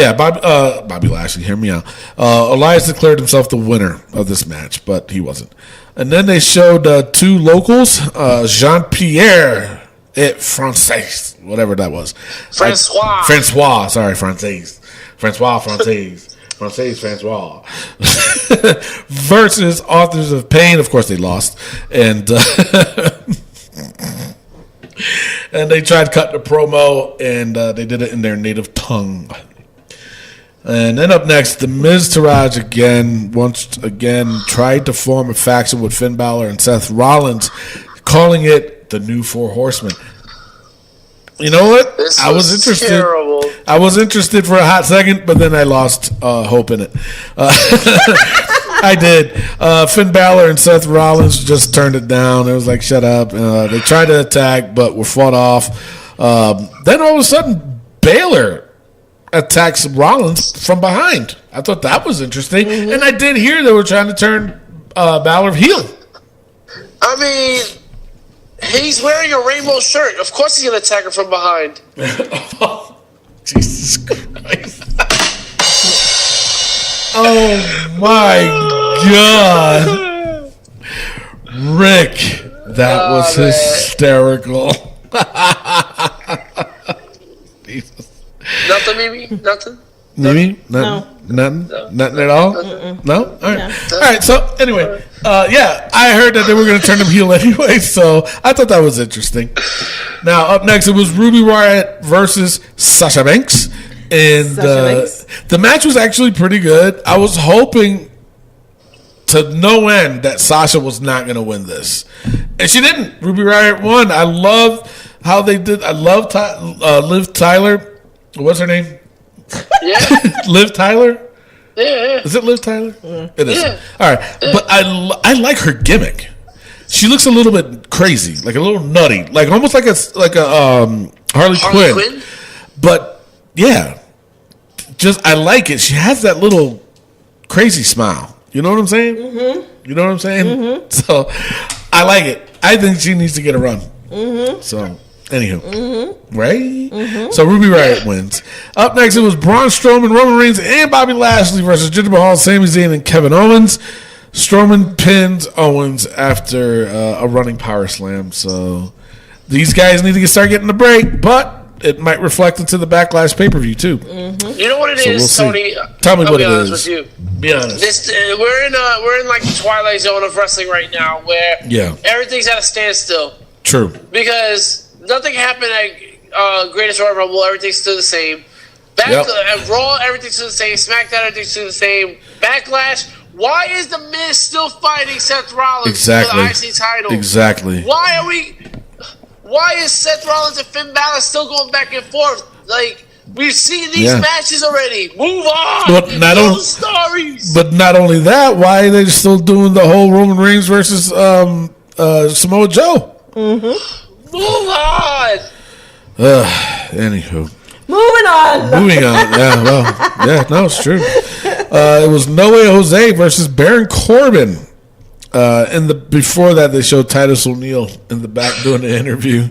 Bobby Lashley, hear me out. Elias declared himself the winner of this match, but he wasn't. And then they showed two locals, Jean-Pierre et Francaise, whatever that was. Francois, versus Authors of Pain. Of course, they lost. And... and they tried cutting a promo, and they did it in their native tongue. And then up next, the Miz Taraj once again tried to form a faction with Finn Balor and Seth Rollins, calling it the New Four Horsemen. You know what? I was interested. Terrible. I was interested for a hot second, but then I lost hope in it. I did. Finn Balor and Seth Rollins just turned it down. It was like, shut up. They tried to attack, but were fought off. Then all of a sudden, Balor attacks Rollins from behind. I thought that was interesting. Mm-hmm. And I did hear they were trying to turn Balor heel. I mean, he's wearing a rainbow shirt. Of course he's going to attack her from behind. Jesus Christ. Oh my God. Rick, that was hysterical. Nothing, Mimi? Nothing? Mimi? No. Nothing? Nothing at all? No? All right. All right, so anyway, I heard that they were going to turn him heel anyway, so I thought that was interesting. Now, up next, it was Ruby Riott versus Sasha Banks. And the match was actually pretty good. I was hoping to no end that Sasha was not going to win this. And she didn't. Ruby Riott won. I love how they did. I love Liv Tyler. What's her name? Yeah. Liv Tyler? Yeah. Is it Liv Tyler? Yeah. It is. Yeah. All right. Yeah. But I like her gimmick. She looks a little bit crazy, like a little nutty, like almost like a Harley Quinn. But yeah, I like it. She has that little crazy smile. You know what I'm saying? Mm-hmm. You know what I'm saying? Mm-hmm. So I like it. I think she needs to get a run. Mm-hmm. So, anywho, right? Mm-hmm. So Ruby Riott wins. Up next, it was Braun Strowman, Roman Reigns, and Bobby Lashley versus Jinder Mahal, Sami Zayn, and Kevin Owens. Strowman pins Owens after a running power slam. So these guys need to start getting the break, but it might reflect into the Backlash pay-per-view too. Mm-hmm. You know what it is, we'll Tony? Tell me what it is. With you. Be honest. We're in like the twilight zone of wrestling right now, where everything's at a standstill. True. Because nothing happened at Greatest Royal Rumble. Everything's still the same. At Raw, everything's still the same. SmackDown, everything's still the same. Backlash. Why is the Miz still fighting Seth Rollins for the IC title? Exactly. Why is Seth Rollins and Finn Balor still going back and forth? Like, we've seen these matches already. Move on. But not only that, why are they still doing the whole Roman Reigns versus Samoa Joe? Mm-hmm. Move on. Anywho. Moving on. Yeah, well, no, it's true. It was No Way Jose versus Baron Corbin. Before that, they showed Titus O'Neil in the back doing the interview,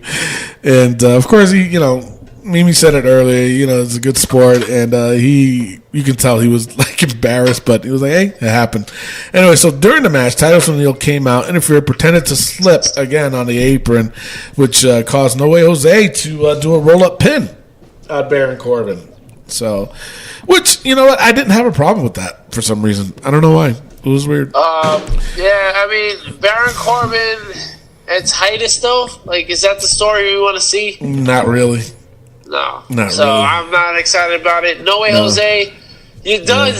and of course, Mimi said it earlier. It's a good sport, and you can tell he was like embarrassed, but he was like, "Hey, it happened." Anyway, so during the match, Titus O'Neil came out, interfered, pretended to slip again on the apron, which caused No Way Jose to do a roll-up pin on Baron Corbin. So, which, you know what? I didn't have a problem with that for some reason. I don't know why. It was weird. Yeah, I mean, Baron Corbin and Titus, though? Like, is that the story we want to see? Not really. No. Not so really. I'm not excited about it. No way, Jose. You're done.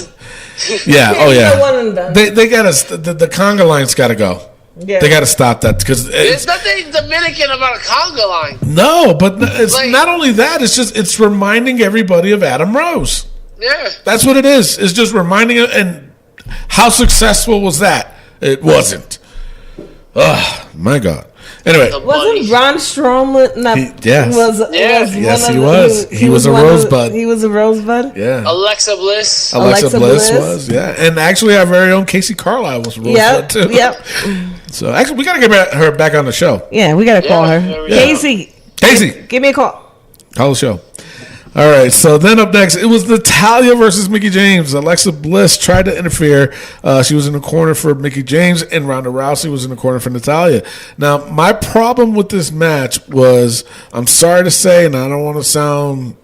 Yeah. Oh yeah. One and done. They got to. The conga line's got to go. Yeah. They got to stop that because There's nothing Dominican about a conga line. no. But it's Like- not only that. It's reminding everybody of Adam Rose. Yeah. That's what it is. It's just reminding it. And how successful was that? It wasn't. Oh my God. Anyway. The Wasn't bunny. Braun Strowman? No, Yes. Yes, he was. He was a one of the- rosebud. He was a rosebud. Yeah. Alexa Bliss. Alexa Bliss Bliss. was, yeah. And actually, our very own Casey Carlisle was a rosebud, Yep. too. Yep. So, actually, we got to get her back on the show. Yeah, we gotta call Yeah, her. there we go. Casey, give me a call. Call the show. All right, so then up next, it was Natalya versus Mickie James. Alexa Bliss tried to interfere. She was in the corner for Mickie James, and Ronda Rousey was in the corner for Natalya. Now, my problem with this match was, I'm sorry to say, and I don't want to sound,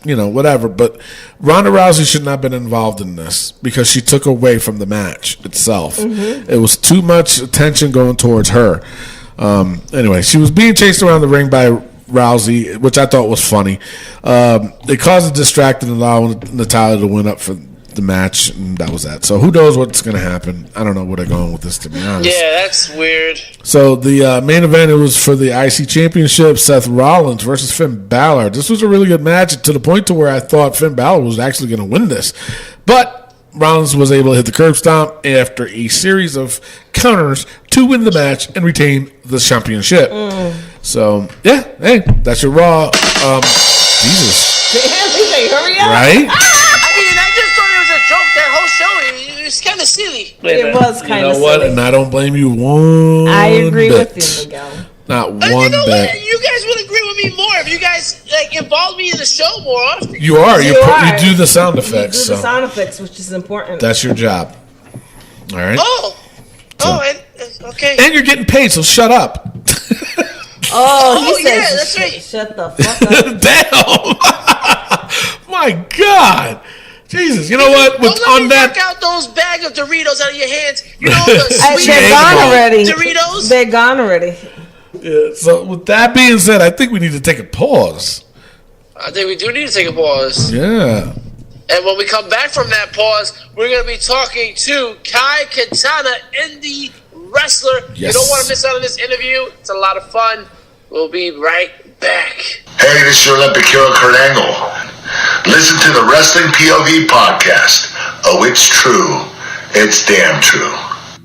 whatever, but Ronda Rousey should not have been involved in this because she took away from the match itself. It was too much attention going towards her. Anyway, she was being chased around the ring by Rousey, which I thought was funny. It caused a distraction and allowed Natalya to win up for the match, and that was that. So who knows what's going to happen? I don't know where they're going with this, to be honest. Yeah, that's weird. So the main event, it was for the IC Championship, Seth Rollins versus Finn Balor. This was a really good match to the point to where I thought Finn Balor was actually going to win this. But Rollins was able to hit the curb stomp after a series of counters to win the match and retain the championship. So, yeah, hey, that's your Raw. Jesus. Damn, he's like, hurry up. Right? I mean, I just thought it was a joke. That whole show, it was kind of silly. It was kind of You know what? silly. And I don't blame you one I agree bit. with you, Miguel. Not And one you know bit. what? You guys would agree with me more if you guys involve me in the show more often. You are. You are. do the sound You effects. do the So sound effects, which is important. that's your job. All right? Okay. And you're getting paid, so shut up. Oh, he said, yeah, that's right. Shut the fuck up. Damn. My God. Jesus. You know what? Don't let me knock out those bag of Doritos out of your hands. You know the sweet They're gone already. Doritos. They're gone already. Yeah, so with that being said, I think we need to take a pause. I think we do need to take a pause. Yeah. And when we come back from that pause, we're going to be talking to Kai Katana, Indy Wrestler. Yes. You don't want to miss out on this interview. It's a lot of fun. We'll be right back. Hey, this is your Olympic hero, Kurt Angle. Listen to the Wrestling POV podcast. Oh, it's true. It's damn true.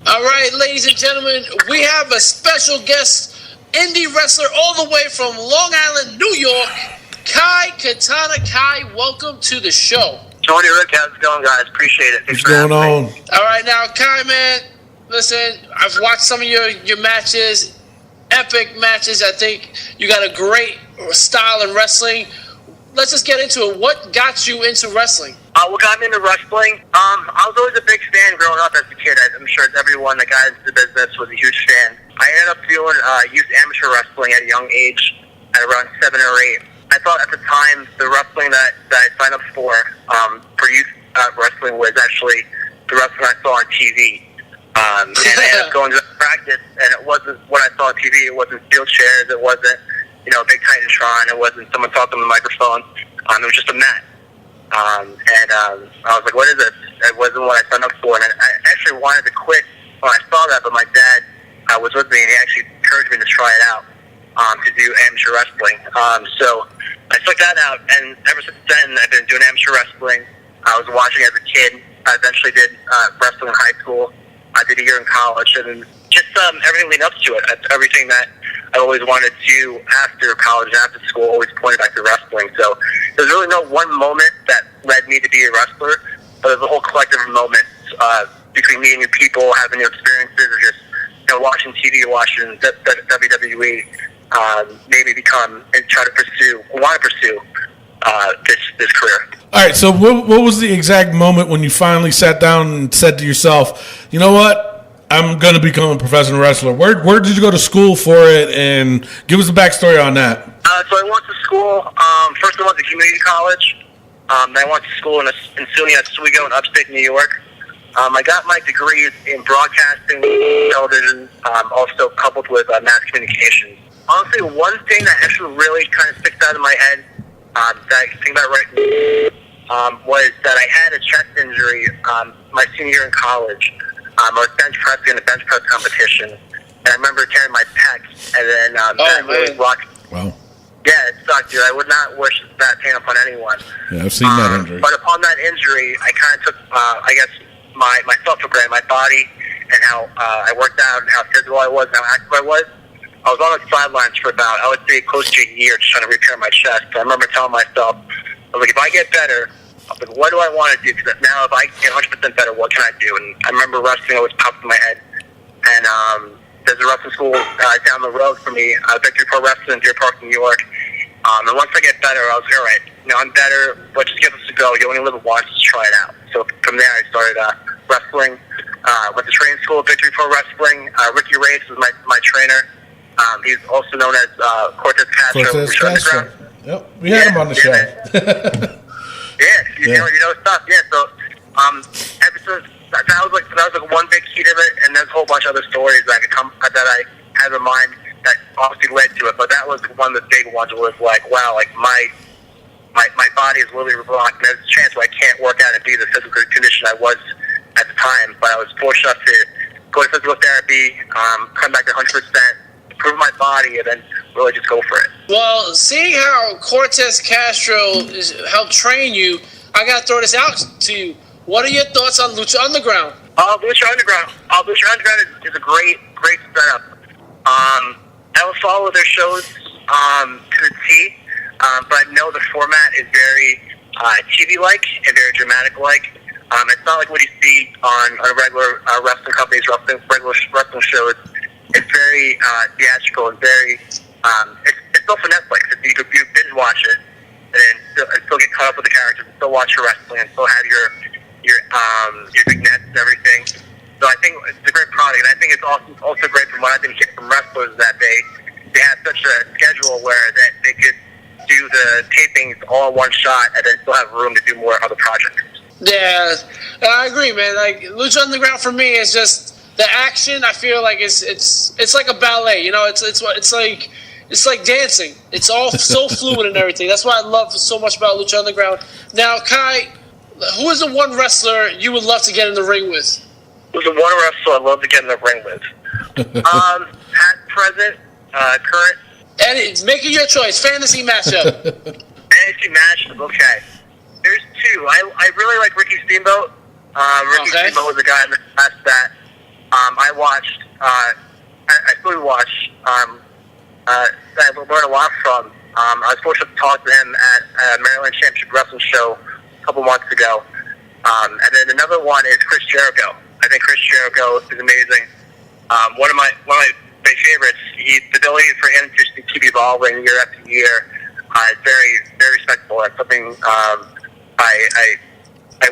All right, ladies and gentlemen, we have a special guest, Indy Wrestler all the way from Long Island, New York, Kai Katana. Kai, welcome to the show. Tony, Rick, how's it going, guys? Appreciate it. What's going on? All right, now, Kai, man, listen, I've watched some of your matches, epic matches. I think you got a great style in wrestling. Let's just get into it. What got you into wrestling? What got me into wrestling? I was always a big fan growing up as a kid. I'm sure everyone that got into the business was a huge fan. I ended up doing youth amateur wrestling at a young age, at around 7 or 8. I thought at the time the wrestling that I signed up for youth wrestling was actually the wrestling I saw on TV. And I ended up going to practice, and it wasn't what I saw on TV. It wasn't steel chairs. It wasn't, a big Titantron. It wasn't someone talking on the microphone. It was just a mat. I was like, what is this? It wasn't what I signed up for. And I actually wanted to quit when I saw that, but my dad was with me, and he actually encouraged me to try it out to do amateur wrestling. So I took that out, and ever since then, I've been doing amateur wrestling. I was watching as a kid. I eventually did wrestling in high school. I did a year in college, and just everything leading up to it. That's everything that I always wanted to do after college and after school, always pointed back to wrestling. So there's really no one moment that led me to be a wrestler, but there's a whole collective of moments between meeting new people, having new experiences, or just watching TV or watching WWE, maybe become and want to pursue this career. All right, so what was the exact moment when you finally sat down and said to yourself, you know what, I'm going to become a professional wrestler? Where did you go to school for it, and give us the backstory on that? So I went to school. First I went to community college, Then I went to school in SUNY Oswego in upstate New York. I got my degrees in broadcasting, television, also coupled with mass communication. Honestly, one thing that actually really kind of sticks out in my head that I can think about right now was that I had a chest injury my senior year in college. I was bench pressing in a bench press competition, and I remember tearing my pec, and then that really rocked. Wow. Yeah, it sucked, dude. I would not wish that pain upon anyone. Yeah, I've seen that injury. But upon that injury, I kind of took, I guess, myself for granted, my body, and how I worked out, and how physical I was, and how active I was. I was on the sidelines for about, I would say, close to a year, just trying to repair my chest. I remember telling myself, I was like, if I get better, I was like, what do I want to do? Because now, if I get 100% better, what can I do? And I remember wrestling always popped in my head. And there's a wrestling school down the road from me, Victory Pro Wrestling in Deer Park, New York. And once I get better, I was like, all right, I'm better, but just give us a go. You only live once, just try it out. So from there, I started wrestling. Went to training school, Victory Pro Wrestling. Ricky Reyes was my trainer. He's also known as Cortez Castro. Cortez Castro. Yep, we had him on the show. You know stuff. Yeah, so ever since that was like one big key to it, and there's a whole bunch of other stories that I have in mind that obviously led to it. But that was one of the big ones. Was like, wow, like my body is literally rocked. There's a chance where I can't work out and be the physical condition I was at the time. But I was fortunate enough to go to physical therapy, come back to 100%. Improve my body, and then really just go for it. Well, seeing how Cortez Castro helped train you, I got to throw this out to you. What are your thoughts on Lucha Underground? Lucha Underground. Lucha Underground is a great setup. I don't follow their shows to the T, but I know the format is very TV-like and very dramatic-like. It's not like what you see on regular wrestling companies, regular wrestling shows. It's very theatrical and very. It's still for Netflix. If you binge watch it and still get caught up with the characters, and still watch your wrestling, and still have your vignettes and everything. So I think it's a great product, and I think it's also great from what I've been hearing from wrestlers that they have such a schedule where that they could do the tapings all in one shot and then still have room to do more other projects. Yeah, I agree, man. Like Lucha Underground for me is just. The action, I feel like it's like a ballet, it's like dancing. It's all so fluid and everything. That's why I love so much about Lucha Underground. Now, Kai, who is the one wrestler you would love to get in the ring with? Who's the one wrestler I'd love to get in the ring with? Past, present, current. And making your choice. Fantasy matchup. Fantasy matchup. Okay. There's two. I really like Ricky Steamboat. Ricky Steamboat was a guy in the past that. I watched, I still watch, I learned a lot from. I was fortunate to talk to him at Maryland Championship Wrestling Show a couple months ago. And then another one is Chris Jericho. I think Chris Jericho is amazing. One of my favorites. The ability for him to keep evolving year after year is very, very respectable. That's something I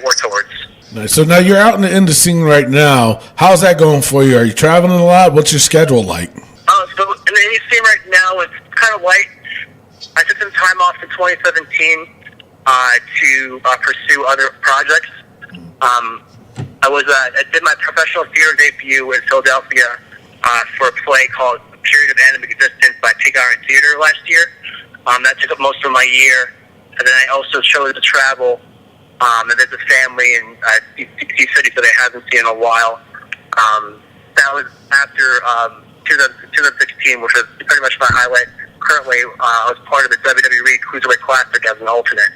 work towards. Nice. So now you're out in the indie scene right now. How's that going for you? Are you traveling a lot? What's your schedule like? So in the indie scene right now, it's kind of light. I took some time off in 2017 to pursue other projects. I did my professional theater debut in Philadelphia for a play called Period of Anime Existence by Pig Iron Theater last year. That took up most of my year. And then I also chose to travel and there's a family in these cities that I haven't seen in a while. That was after 2016, which was pretty much my highlight. Currently, I was part of the WWE Cruiserweight Classic as an alternate.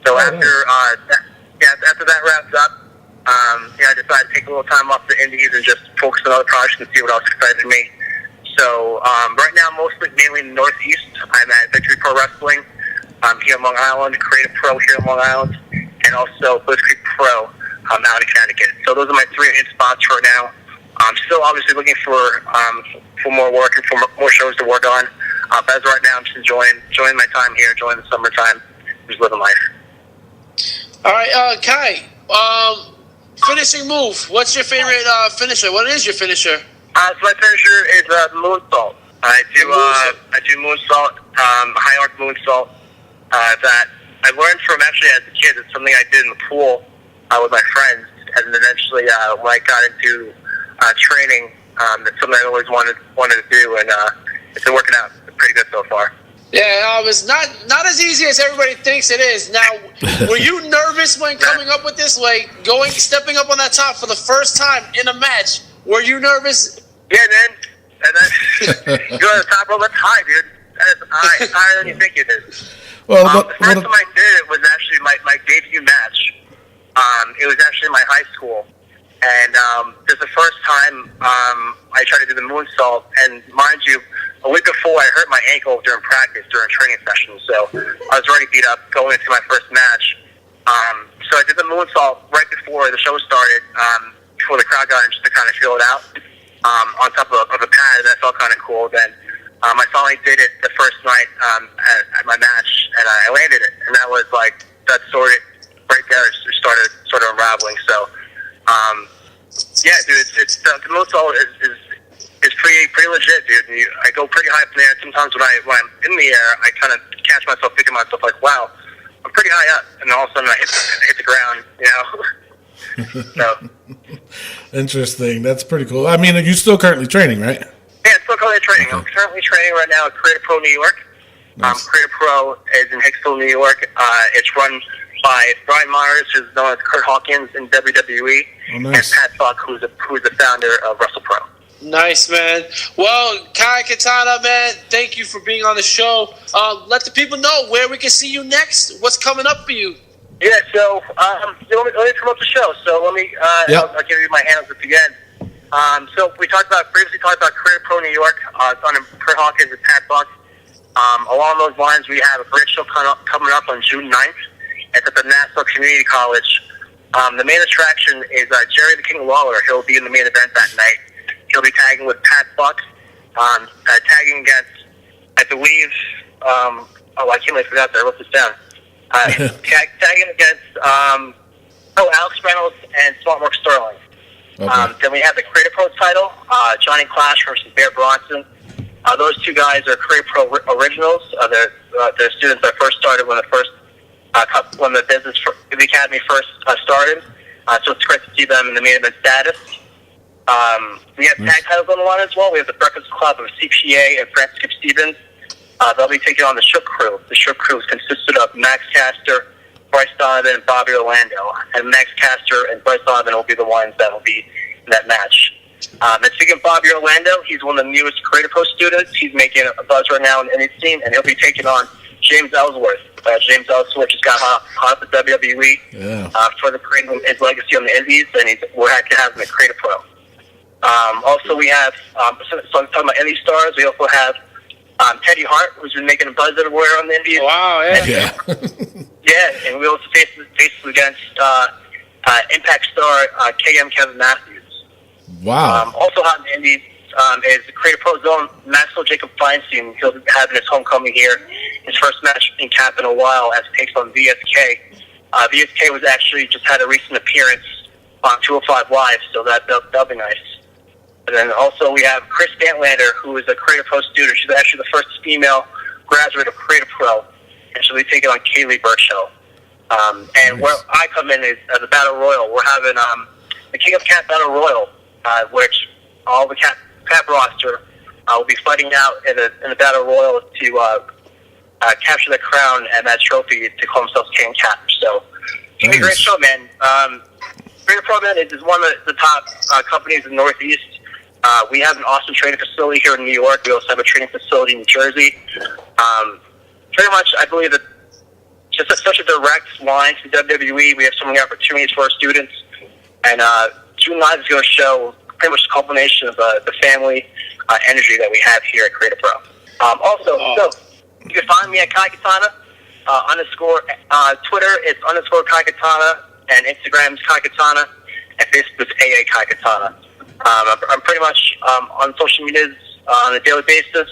So after that wrapped up, I decided to take a little time off the indies and just focus on other projects and see what else excited me. So right now, mainly in the Northeast. I'm at Victory Pro Wrestling here in Long Island, Creative Pro here in Long Island, and also Blitzkrieg Pro out in Connecticut. So those are my three main spots right now. I'm still obviously looking for more work and for more shows to work on. But as right now, I'm just enjoying my time here, enjoying the summertime, just living life. All right, Kai. Finishing move. What's your favorite finisher? What is your finisher? So my finisher is moonsault. I do moonsault, high arc moonsault. That I learned from actually as a kid. It's something I did in the pool with my friends, and then eventually when I got into training, it's something I always wanted to do, and it's been working out pretty good so far. Yeah, it's not as easy as everybody thinks it is. Now, were you nervous when coming up with this, like stepping up on that top for the first time in a match? Were you nervous? Yeah, man. And then you go to the top rope, that's high, dude. That's higher than you think it is. Well, the first time I did it was actually my debut match. It was actually my high school. And this is the first time I tried to do the moonsault. And mind you, a week before I hurt my ankle during practice, during training sessions. So I was already beat up going into my first match. So I did the moonsault right before the show started, before the crowd got in, just to kind of feel it out on top of a pad. And that felt kind of cool. Then I finally did it the first night at my match, and I landed it. And that was like, that story right there started sort of unraveling. So, yeah, dude, it's the moonsault is pretty legit, dude. And I go pretty high up in the air. Sometimes when I'm in the air, I kind of catch myself thinking to myself like, wow, I'm pretty high up, and all of a sudden I hit the ground, you know. So interesting. That's pretty cool. I mean, you're still currently training, right? yeah, it's still currently training. Okay. I'm currently training right now at Creative Pro New York. Nice. Creative Pro is in Hicksville, New York. It's run by Brian Myers, who's known as Kurt Hawkins in WWE, Oh, nice. and Pat Buck, who's the founder of WrestlePro. Nice, man. Well, Kai Katana, man, thank you for being on the show. Let the people know where we can see you next. What's coming up for you? Yeah, so let me promote the show. So let me I'll give you my handles at the end. So we previously talked about Creative Pro New York. It's on Kurt Hawkins and Pat Buck. Along those lines, we have a great show coming up on June 9th. It's at the Nassau Community College. The main attraction is Jerry the King Lawler. He'll be in the main event that night. He'll be tagging with Pat Buck, tagging against, I believe, I can't really forget that. I wrote this down. Tagging against, Alex Reynolds and Smartwork Sterling. Okay. Then we have the Creative Pro title, Johnny Clash versus Bear Bronson. Those two guys are Creative Pro originals. They're students that first started when the academy first started. So it's great to see them in the main event status. We have tag titles on the line as well. We have the Breakfast Club of CPA and Francis Skip Stevens. They'll be taking on the Shook Crew. The Shook Crew consisted of Max Caster, Bryce Donovan, and Bobby Orlando. And Max Caster and Bryce Donovan will be the ones that will be in that match. And speaking of Bobby Orlando, he's one of the newest Creative Pro students. He's making a buzz right now in the scene, and he'll be taking on James Ellsworth. James Ellsworth just got hot at the WWE for his legacy on the Indies, and we're happy to have him at Creative Pro. Also, we have, so I'm talking about Indie stars, we also have Teddy Hart, who's been making a buzz everywhere on the Indies. Wow, yeah. Yeah, and we also faces against Impact star Kevin Matthews. Wow. Also hot in the Indies is the Creative Pro Zone, Maxwell Jacob Feinstein. He'll be having his homecoming here, his first match in camp in a while, as he takes on VSK. VSK was actually just had a recent appearance on 205 Live, so that'll be nice. And then also we have Chris Stantlander, who is a Creative Pro student. She's actually the first female graduate of Creative Pro, and she'll be taking on Kaylee Burchill. And where I come in is the Battle Royal. We're having the King of Cat Battle Royal, which all the cat roster will be fighting out in the Battle Royal to capture the crown and that trophy to call themselves King Cat. So it's going to be a great show, man. Creative Pro, man, is one of the top companies in the Northeast. We have an awesome training facility here in New York. We also have a training facility in New Jersey. Pretty much, I believe that just such a direct line to WWE. We have so many opportunities for our students. And June 9th is going to show pretty much the culmination of the family energy that we have here at Creative Pro. So you can find me at Kai Katana, Twitter, it's _Kai Katana, and Instagram is Kai Katana, and Facebook is AA Kai Katana. I'm pretty much on social medias on a daily basis.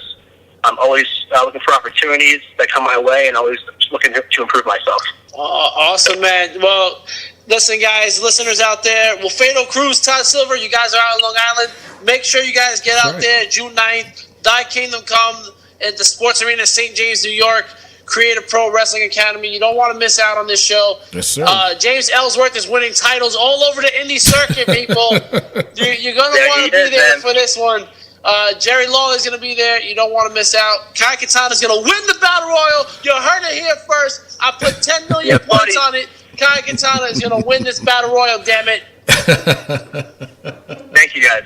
I'm always looking for opportunities that come my way, and always looking to improve myself. Awesome, man. Well, listen, guys, listeners out there, Wilfredo Cruz, Todd Silver, you guys are out on Long Island. Make sure you guys get out there June 9th. Die Kingdom come at the Sports Arena in St. James, New York. Creative Pro Wrestling Academy. You don't want to miss out on this show. Yes, sir. James Ellsworth is winning titles all over the indie circuit, people. You're going to want to be there for this one. Jerry Lawler is going to be there. You don't want to miss out. Kai Katana is going to win the Battle Royal. You heard it here first. I put 10 million points on it. Kai Katana is going to win this Battle Royal, damn it. Thank you, guys.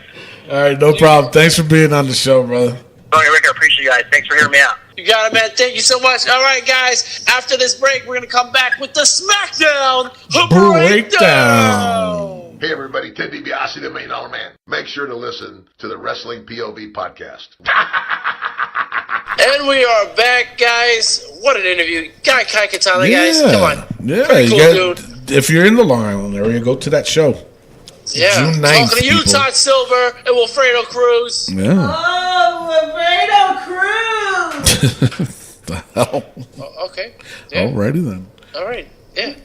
All right, no problem. Thanks for being on the show, brother. Okay, Rick, I appreciate you guys. Thanks for hearing me out. You got it, man. Thank you so much. All right, guys. After this break, we're going to come back with the SmackDown Breakdown. Hey, everybody. Ted DiBiase, the $1 Million Man. Make sure to listen to the Wrestling POV podcast. And we are back, guys. What an interview. Kai Katana, guys. Come on. Yeah, Pretty cool, dude. If you're in the Long Island area, go to that show. Yeah. June 9th, talking to you, people. Todd Silver and Wilfredo Cruz. Yeah. Oh, Wilfredo Cruz. The hell? Oh, okay. Yeah. Alrighty then. All right. Yeah.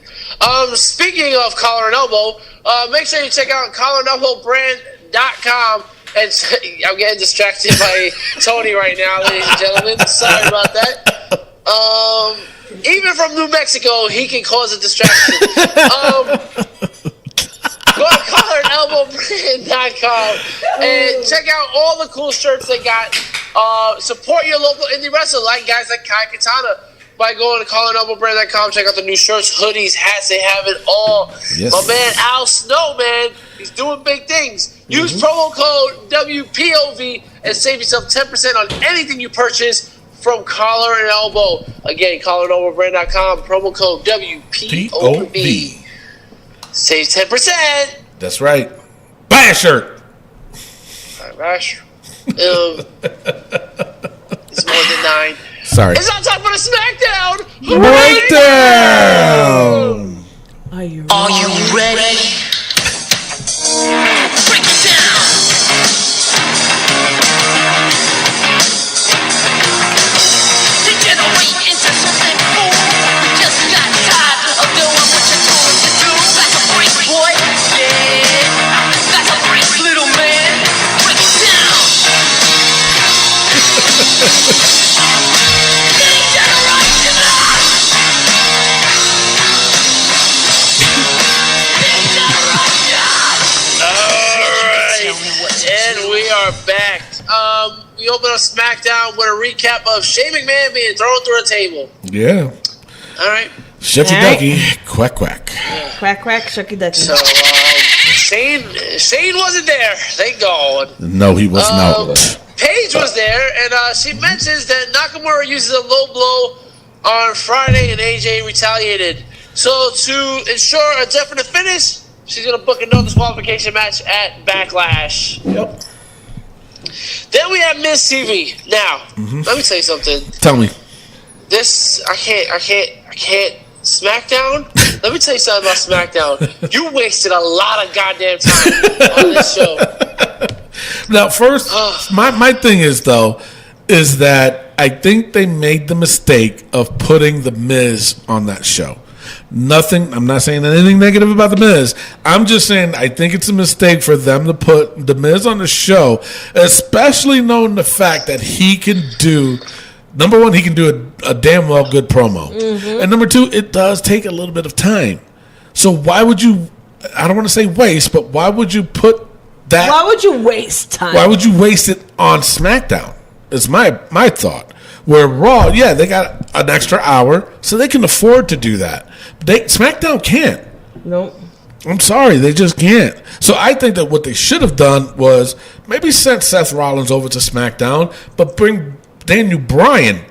Speaking of collar and elbow, make sure you check out collarandelbowbrand.com. And I'm getting distracted by Tony right now, ladies and gentlemen. Sorry about that. Even from New Mexico, he can cause a distraction. Go to collarandelbowbrand.com and check out all the cool shirts they got. Support your local indie wrestler, like guys like Kai Katana, by going to collarandelbowbrand.com. Check out the new shirts, hoodies, hats. They have it all. Yes. My man Al Snow, man, he's doing big things. Use promo code WPOV and save yourself 10% on anything you purchase from Collar and Elbow. Again, collarandelbowbrand.com, promo code WPOV. Save 10%. That's right. Buy a shirt. All right, Rash. It's more than 9. Sorry. It's not time for the SmackDown Breakdown. Are you ready? Are you ready? Break it down. Degenerate into something cool. You just got tired of doing what you're told to do. That's a break, boy. Yeah. That's a break, little man. Break it down. And we are back. We open up SmackDown with a recap of Shane McMahon being thrown through a table. Yeah. All right. Shucky All right. ducky, quack quack. Quack, quack, shucky ducky. So Shane wasn't there. Thank God. No, he was not. Paige was there, and she mentions that Nakamura uses a low blow on Friday, and AJ retaliated. So to ensure a definite finish, she's going to book a no disqualification match at Backlash. Yep. Then we have Miz TV. Now, let me tell you something. Tell me. This I can't. SmackDown. Let me tell you something about SmackDown. You wasted a lot of goddamn time on this show. Now, first, my thing is that I think they made the mistake of putting The Miz on that show. Nothing. I'm not saying anything negative about The Miz. I'm just saying I think it's a mistake for them to put The Miz on the show, especially knowing the fact that he can do. Number one, he can do a damn well good promo, and number two, it does take a little bit of time. So why would you? I don't want to say waste, but why would you put that? Why would you waste time? Why would you waste it on SmackDown? Is my thought. Where Raw, yeah, they got an extra hour, so they can afford to do that. SmackDown can't. Nope. I'm sorry, they just can't. So I think that what they should have done was maybe sent Seth Rollins over to SmackDown, but bring Daniel Bryan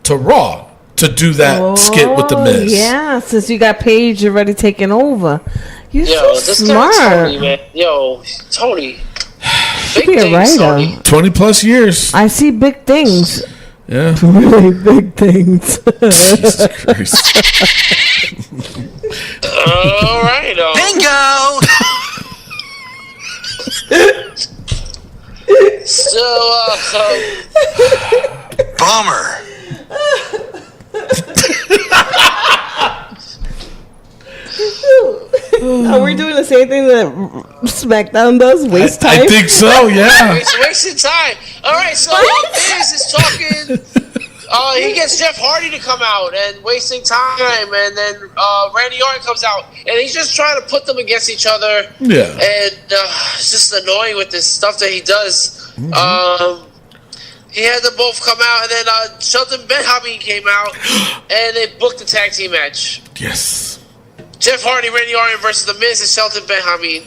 to Raw to do that skit with The Miz. Yeah, since you got Paige already taken over. You're so this smart. guy Tony, man. Yo, Tony. Should be a writer. Tony. 20 plus years. I see big things. Yeah. Really big things. Jesus Christ. All right. Bingo! So, Bummer. Are we doing the same thing that SmackDown does? Waste time? I think so, yeah. it's wasting time. All right, so Miz is talking He gets Jeff Hardy to come out and wasting time, and then Randy Orton comes out, and he's just trying to put them against each other. Yeah. And it's just annoying with this stuff that he does. He had them both come out, and then Shelton Benjamin came out, and they booked the tag team match. Yes. Jeff Hardy, Randy Orton versus The Miz and Shelton Benjamin.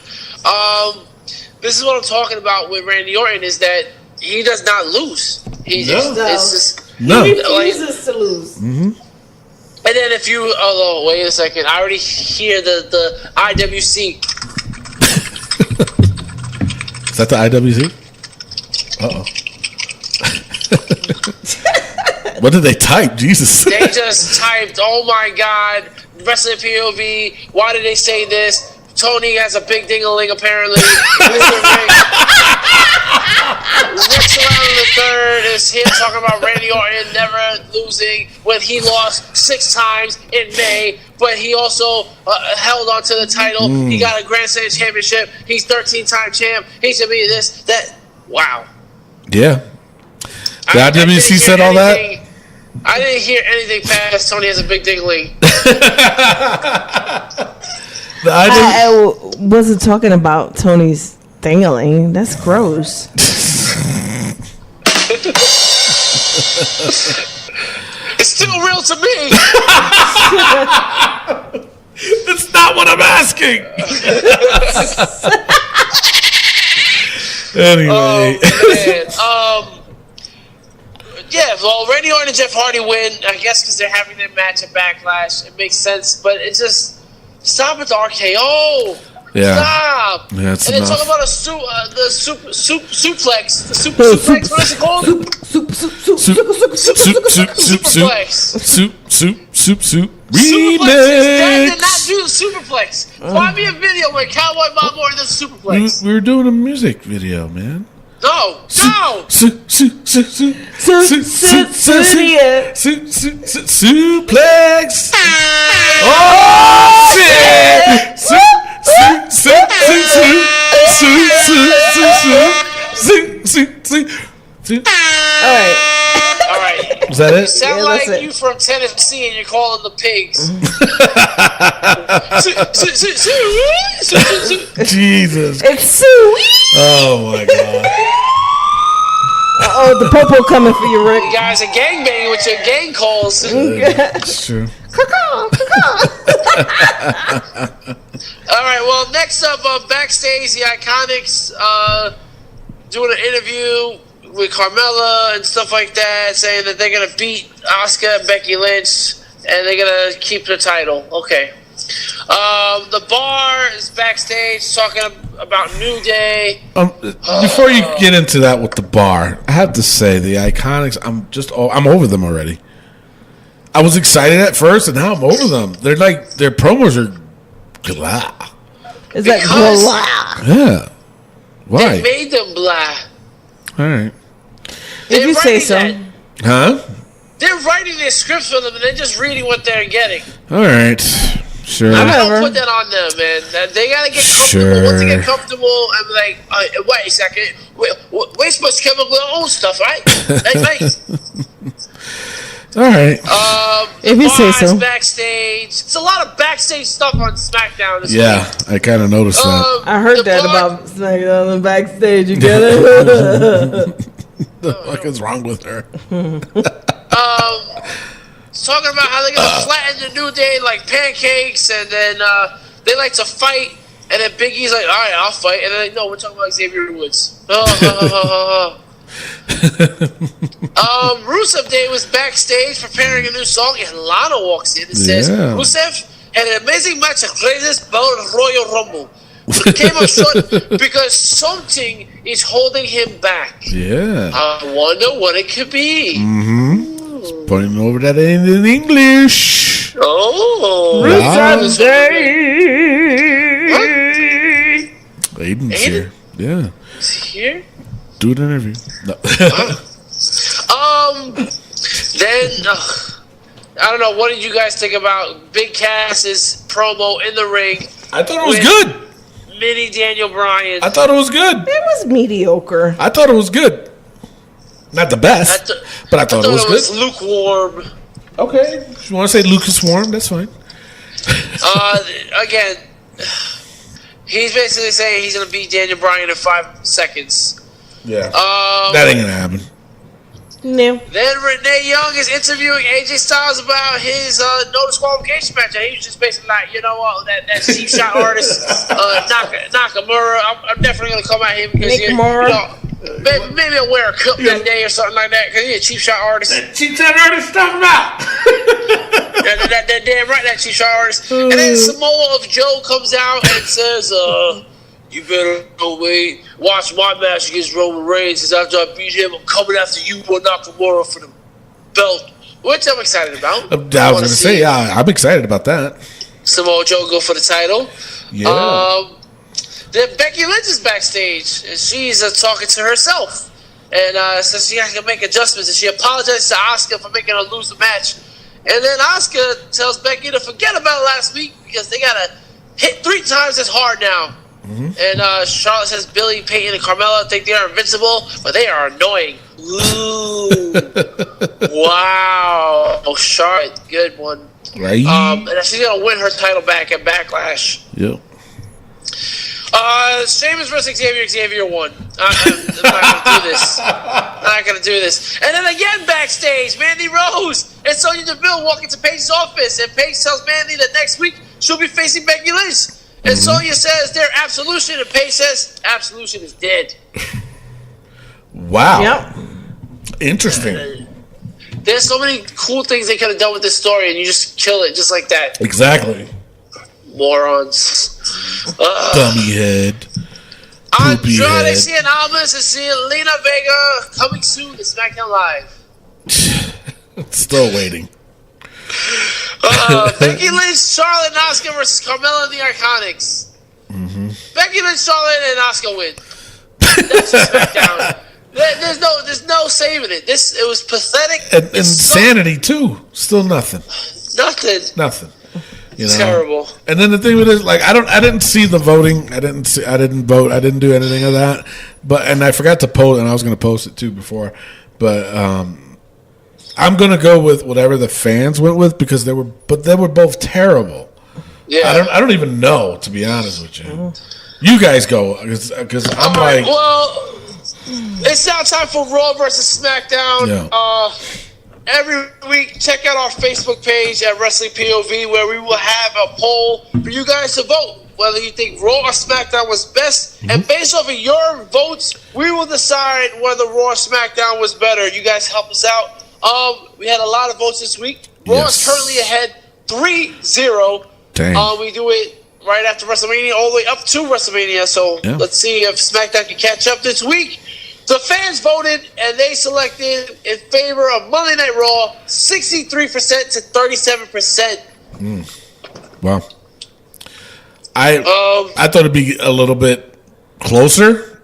This is what I'm talking about with Randy Orton, is that he does not lose. He refuses to lose. Mm-hmm. And then if you, wait a second, I already hear the IWC. Is that the IWC? Uh-oh. What did they type? Jesus. They just typed, oh my God, Wrestling POV, why did they say this? Tony has a big ding-a-ling, apparently. Rick's around in the third is here talking about Randy Orton never losing when he lost 6 times in May, but he also held on to the title. He got a Grand Slam championship. He's 13-time champ. He should be this, that. Wow. Yeah. The IWC said all that? I didn't hear anything past Tony has a big ding-a-ling. I wasn't talking about Tony's ding-a-ling. That's gross. It's still real to me. It's not what I'm asking. Anyway. Yeah, well, Randy Orton and Jeff Hardy win, I guess, because they're having their match at Backlash. It makes sense, but it's just stop at the RKO. Yeah. Stop. Yeah, it's and then enough. talk about the suplex. The suplex. What is it called? Soup. Superplex. Dad did not Remix. do the superplex. Find me a video where Cowboy Bob Orton does the superplex. We were doing a music video, man. No. Suplex. Oh shit! All right. Was that You it? sound Yeah, like that's it. you from Tennessee and you're calling the pigs. Jesus. It's sweet. Oh my god. Oh, the popo coming for you, Rick. You guys are gangbanging with your gang calls. It's true. All right, well, next up, backstage, the Iconics doing an interview with Carmella and stuff like that, saying that they're going to beat Asuka and Becky Lynch, and they're going to keep the title. Okay. The Bar is backstage talking about New Day. Before you get into that with the Bar, I have to say the Iconics. I'm over them already. I was excited at first, and now I'm over them. They're like their promos are blah. Is that Because- blah? Yeah. They Why? made them blah. All right. If you say writing so. that. Huh? They're writing their scripts for them, and they're just reading what they're getting. All right. Sure. I Whatever. don't put that on them, man. They gotta get comfortable. Once they get comfortable, I'm like, wait a second. We're supposed to come up with our own stuff, right? Hey, mate. All right. If you say Bars so. Backstage. It's a lot of backstage stuff on SmackDown this Yeah, week. I kind of noticed that. I heard The that Bar- about SmackDown and backstage. You get it? The fuck is wrong with her? Talking about how they're gonna flatten the New Day like pancakes, and then they like to fight, and then Big E's like, all right, I'll fight, and then like, no, we're talking about Xavier Woods. Rusev Day was backstage preparing a new song, and Lana walks in and says, Yeah. Rusev had an amazing match at Greatest Battle Royal Rumble. But it came up short because something is holding him back. Yeah. I wonder what it could be. Pointing over that in English. Oh, Wow. Rusev Day. Aiden's here. Yeah. Here? Do an interview. No. Then I don't know. What did you guys think about Big Cass's promo in the ring? I thought it was with good. Mini Daniel Bryan. I thought it was good. It was mediocre. I thought it was good. Not the best, but I thought it was good. Lukewarm. Okay, if you want to say Lucas Warm, that's fine. Again, he's basically saying he's going to beat Daniel Bryan in 5 seconds. Yeah, that ain't gonna happen. No. Then Renee Young is interviewing AJ Styles about his no disqualification match, and he was just basically like, you know what, that cheap shot artist Nakamura, I'm definitely gonna come at him because maybe I'll wear a cup that day or something like that because he's a cheap shot artist. That cheap shot artist talking about. that damn right, that cheap shot artist. And then Samoa of Joe comes out and says, you better go wait, watch my match against Roman Reigns, because after I beat him, I'm coming after you or Nakamura for the belt, which I'm excited about. I was going to say, yeah, I'm excited about that. Samoa Joe go for the title. Yeah. Then Becky Lynch is backstage, and she's talking to herself. And says she has to make adjustments, and she apologizes to Asuka for making her lose the match. And then Asuka tells Becky to forget about it last week because they got to hit 3 times as hard now. Mm-hmm. And Charlotte says Billy, Peyton, and Carmella think they are invincible, but they are annoying. Ooh. Wow. Oh, Charlotte, good one. Right. And she's going to win her title back at Backlash. Yep. Sheamus versus Xavier won. I'm not going to do this. Not going to do this. And then again backstage, Mandy Rose and Sonya Deville walk into Paige's office, and Paige tells Mandy that next week she'll be facing Becky Lynch. And Sonya says they're Absolution, and Paige says Absolution is dead. Wow. Yep. Interesting. There's so many cool things they could have done with this story, and you just kill it just like that. Exactly. Morons. Dummy head. Andrade Cien Almas and Zelina Vega coming soon to SmackDown Live. Still waiting. Becky Lynch, Charlotte, and Asuka versus Carmella and the Iconics. Mm-hmm. Becky Lynch, Charlotte, and Asuka win. That's just SmackDown. There's no saving it. It was pathetic. And insanity too. Still nothing. Nothing. You know? Terrible. And then the thing with it is, like, I didn't see the voting. I didn't vote. I didn't do anything of that. And I forgot to post, and I was going to post it too before. But I'm going to go with whatever the fans went with because they were both terrible. Yeah. I don't even know, to be honest with you. You guys go because I'm like. Well, it's now time for Raw versus SmackDown. Yeah. Every week, check out our Facebook page at Wrestling POV, where we will have a poll for you guys to vote whether you think Raw or SmackDown was best. Mm-hmm. And based off of your votes, we will decide whether Raw or SmackDown was better. You guys help us out. We had a lot of votes this week. Raw is currently ahead 3-0. Dang. We do it right after WrestleMania, all the way up to WrestleMania. So let's see if SmackDown can catch up this week. The fans voted, and they selected in favor of Monday Night Raw 63% to 37%. Wow. I thought it'd be a little bit closer,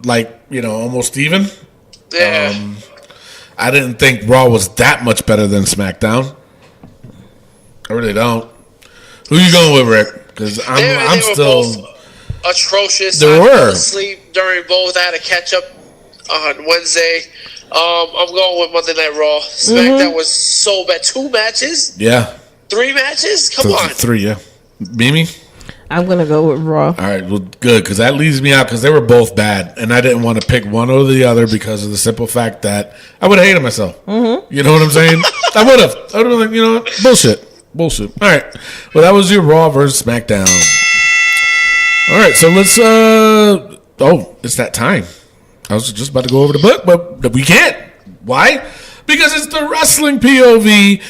like, almost even. Yeah. I didn't think Raw was that much better than SmackDown. I really don't. Who you going with, Rick? Because I'm still both atrocious. They I were. fell asleep during both. I had to catch up on Wednesday. I'm going with Monday Night Raw. SmackDown was so bad. 2 matches? Yeah. 3 matches? Come on. 3, yeah. Mimi? I'm going to go with Raw. All right, well, good, because that leaves me out because they were both bad, and I didn't want to pick one or the other because of the simple fact that I would have hated myself. Mm-hmm. You know what I'm saying? I would have. I would have been like, what? Bullshit. All right. Well, that was your Raw versus SmackDown. All right, so let's, it's that time. I was just about to go over the book, but we can't. Why? Because it's the Wrestling POV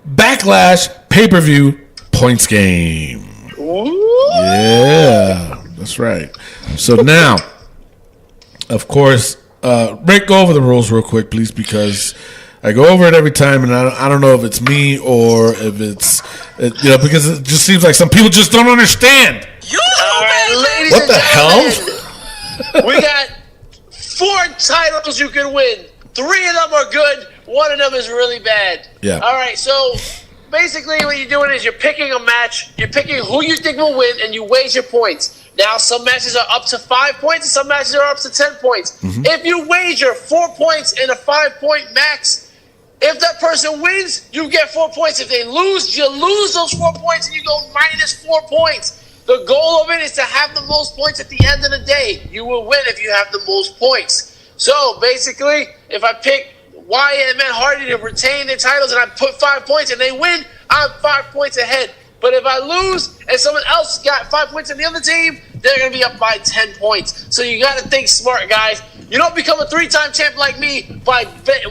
Backlash pay-per-view points game. Ooh. Yeah, that's right. So now, of course, Rick, go over the rules real quick, please, because I go over it every time, and I don't know if it's me or if it's, because it just seems like some people just don't understand. All right, ladies What the hell? We got 4 titles you can win. 3 of them are good. 1 of them is really bad. Yeah. All right, so basically what you're doing is you're picking a match. You're picking who you think will win, and you wager your points. Now, some matches are up to 5 points, and some matches are up to 10 points. If you wager 4 points in a 5-point max, if that person wins, you get 4 points. If they lose, you lose those 4 points, and you go minus 4 points. The goal of it is to have the most points at the end of the day. You will win if you have the most points. So, basically, if I pick Wyatt and Matt Hardy to retain their titles and I put 5 points and they win, I'm 5 points ahead. But if I lose and someone else got 5 points in the other team, they're going to be up by 10 points. So you got to think smart, guys. You don't become a 3-time champ like me by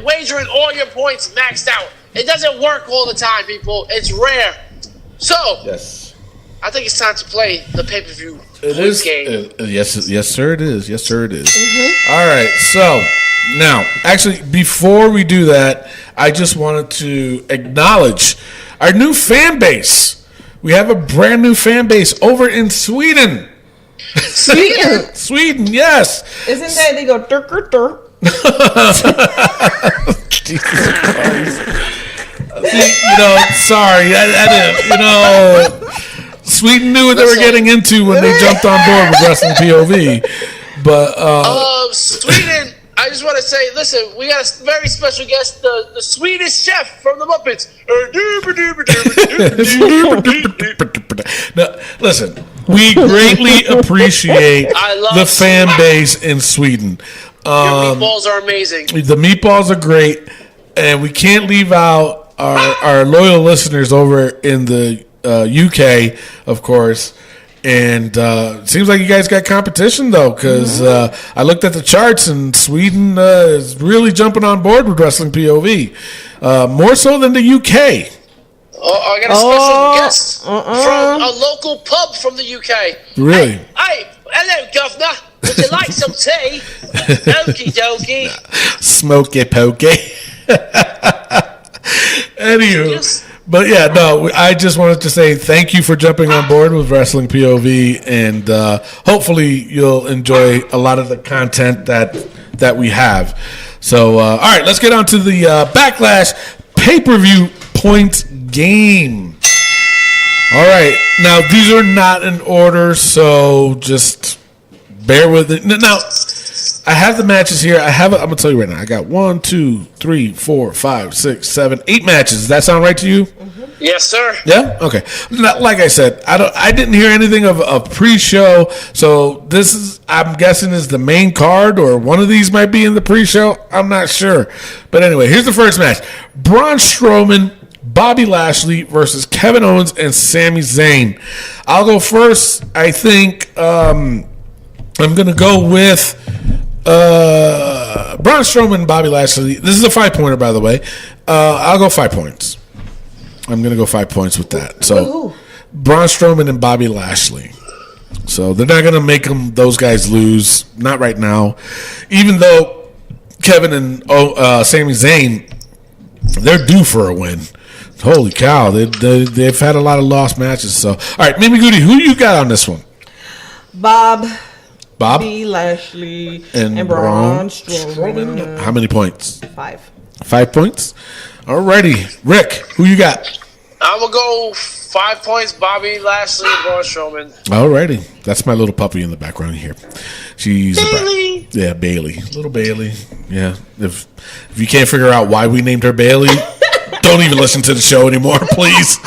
wagering all your points maxed out. It doesn't work all the time, people. It's rare. So, Yes. I think it's time to play the pay-per-view It is. game. Yes, sir, it is. Yes, sir, it is. All right, so now, actually, before we do that, I just wanted to acknowledge our new fan base. We have a brand new fan base over in Sweden. Sweden, yes. Isn't that they go durk durk? Jesus Christ. Sorry, I didn't, Sweden knew what they were getting into when they jumped on board with Wrestling POV. But, Sweden, I just want to say, listen, we got a very special guest, the Swedish chef from the Muppets. Now, listen, we greatly appreciate I love the fan base in Sweden. Your meatballs are amazing. The meatballs are great, and we can't leave out our loyal listeners over in the UK, of course. And it seems like you guys got competition, though, because I looked at the charts, and Sweden is really jumping on board with Wrestling POV, more so than the UK. Oh, I got a special guest from a local pub from the UK. Really? Hey, hello, Governor. Would you like some tea? Okie dokie. Smoky pokey. Anywho. Yes. But yeah, no, I just wanted to say thank you for jumping on board with Wrestling POV, and hopefully you'll enjoy a lot of the content that we have. So, all right, let's get on to the Backlash pay-per-view points game. All right, now these are not in order, so just bear with it. Now, I have the matches here. I'm going to tell you right now. I got 1, 2, 3, 4, 5, 6, 7, 8 matches. Does that sound right to you? Yes, sir. Yeah? Okay. Like I said, I didn't hear anything of a pre-show, so this is, I'm guessing, is the main card, or one of these might be in the pre-show. I'm not sure. But anyway, here's the first match. Braun Strowman, Bobby Lashley versus Kevin Owens and Sami Zayn. I'll go first. I think I'm going to go with Braun Strowman and Bobby Lashley. This is a 5-pointer, by the way. I'll go 5 points. I'm going to go 5 points with that. So, Braun Strowman and Bobby Lashley. So, they're not going to make those guys lose. Not right now. Even though Kevin and Sami Zayn, they're due for a win. Holy cow. They've had a lot of lost matches. So, all right, Mimi Goody, who you got on this one? Bob, B. Lashley, and Braun Strowman. How many points? 5. 5 points? Alrighty. Rick, who you got? I'm going to go 5 points, Bobby Lashley and Braun Strowman. Alrighty. That's my little puppy in the background here. She's Bailey. Bailey. Little Bailey. Yeah. If you can't figure out why we named her Bailey, don't even listen to the show anymore, please.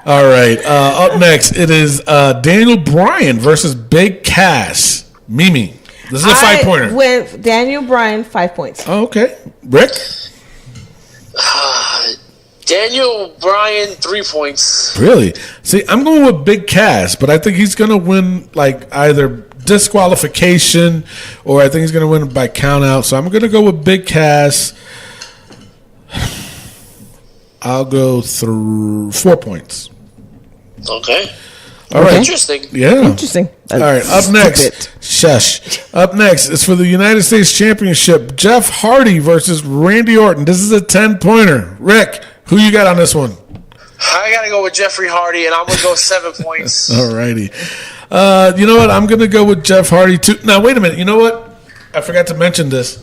All right. Up next, it is Daniel Bryan versus Big Cass. Mimi. This is a 5-pointer. With Daniel Bryan, 5 points. Oh, okay. Rick? Daniel Bryan, 3 points. Really? See, I'm going with Big Cass, but I think he's going to win like either disqualification or I think he's going to win by count out. So I'm going to go with Big Cass. I'll go through 4 points. Okay. All right. Interesting. Yeah. Interesting. All right. Up next. Shush. Up next is for the United States Championship. Jeff Hardy versus Randy Orton. This is a 10-pointer. Rick, who you got on this one? I got to go with Jeffrey Hardy, and I'm going to go 7 points. All righty. You know what? I'm going to go with Jeff Hardy, too. Now, wait a minute. You know what? I forgot to mention this.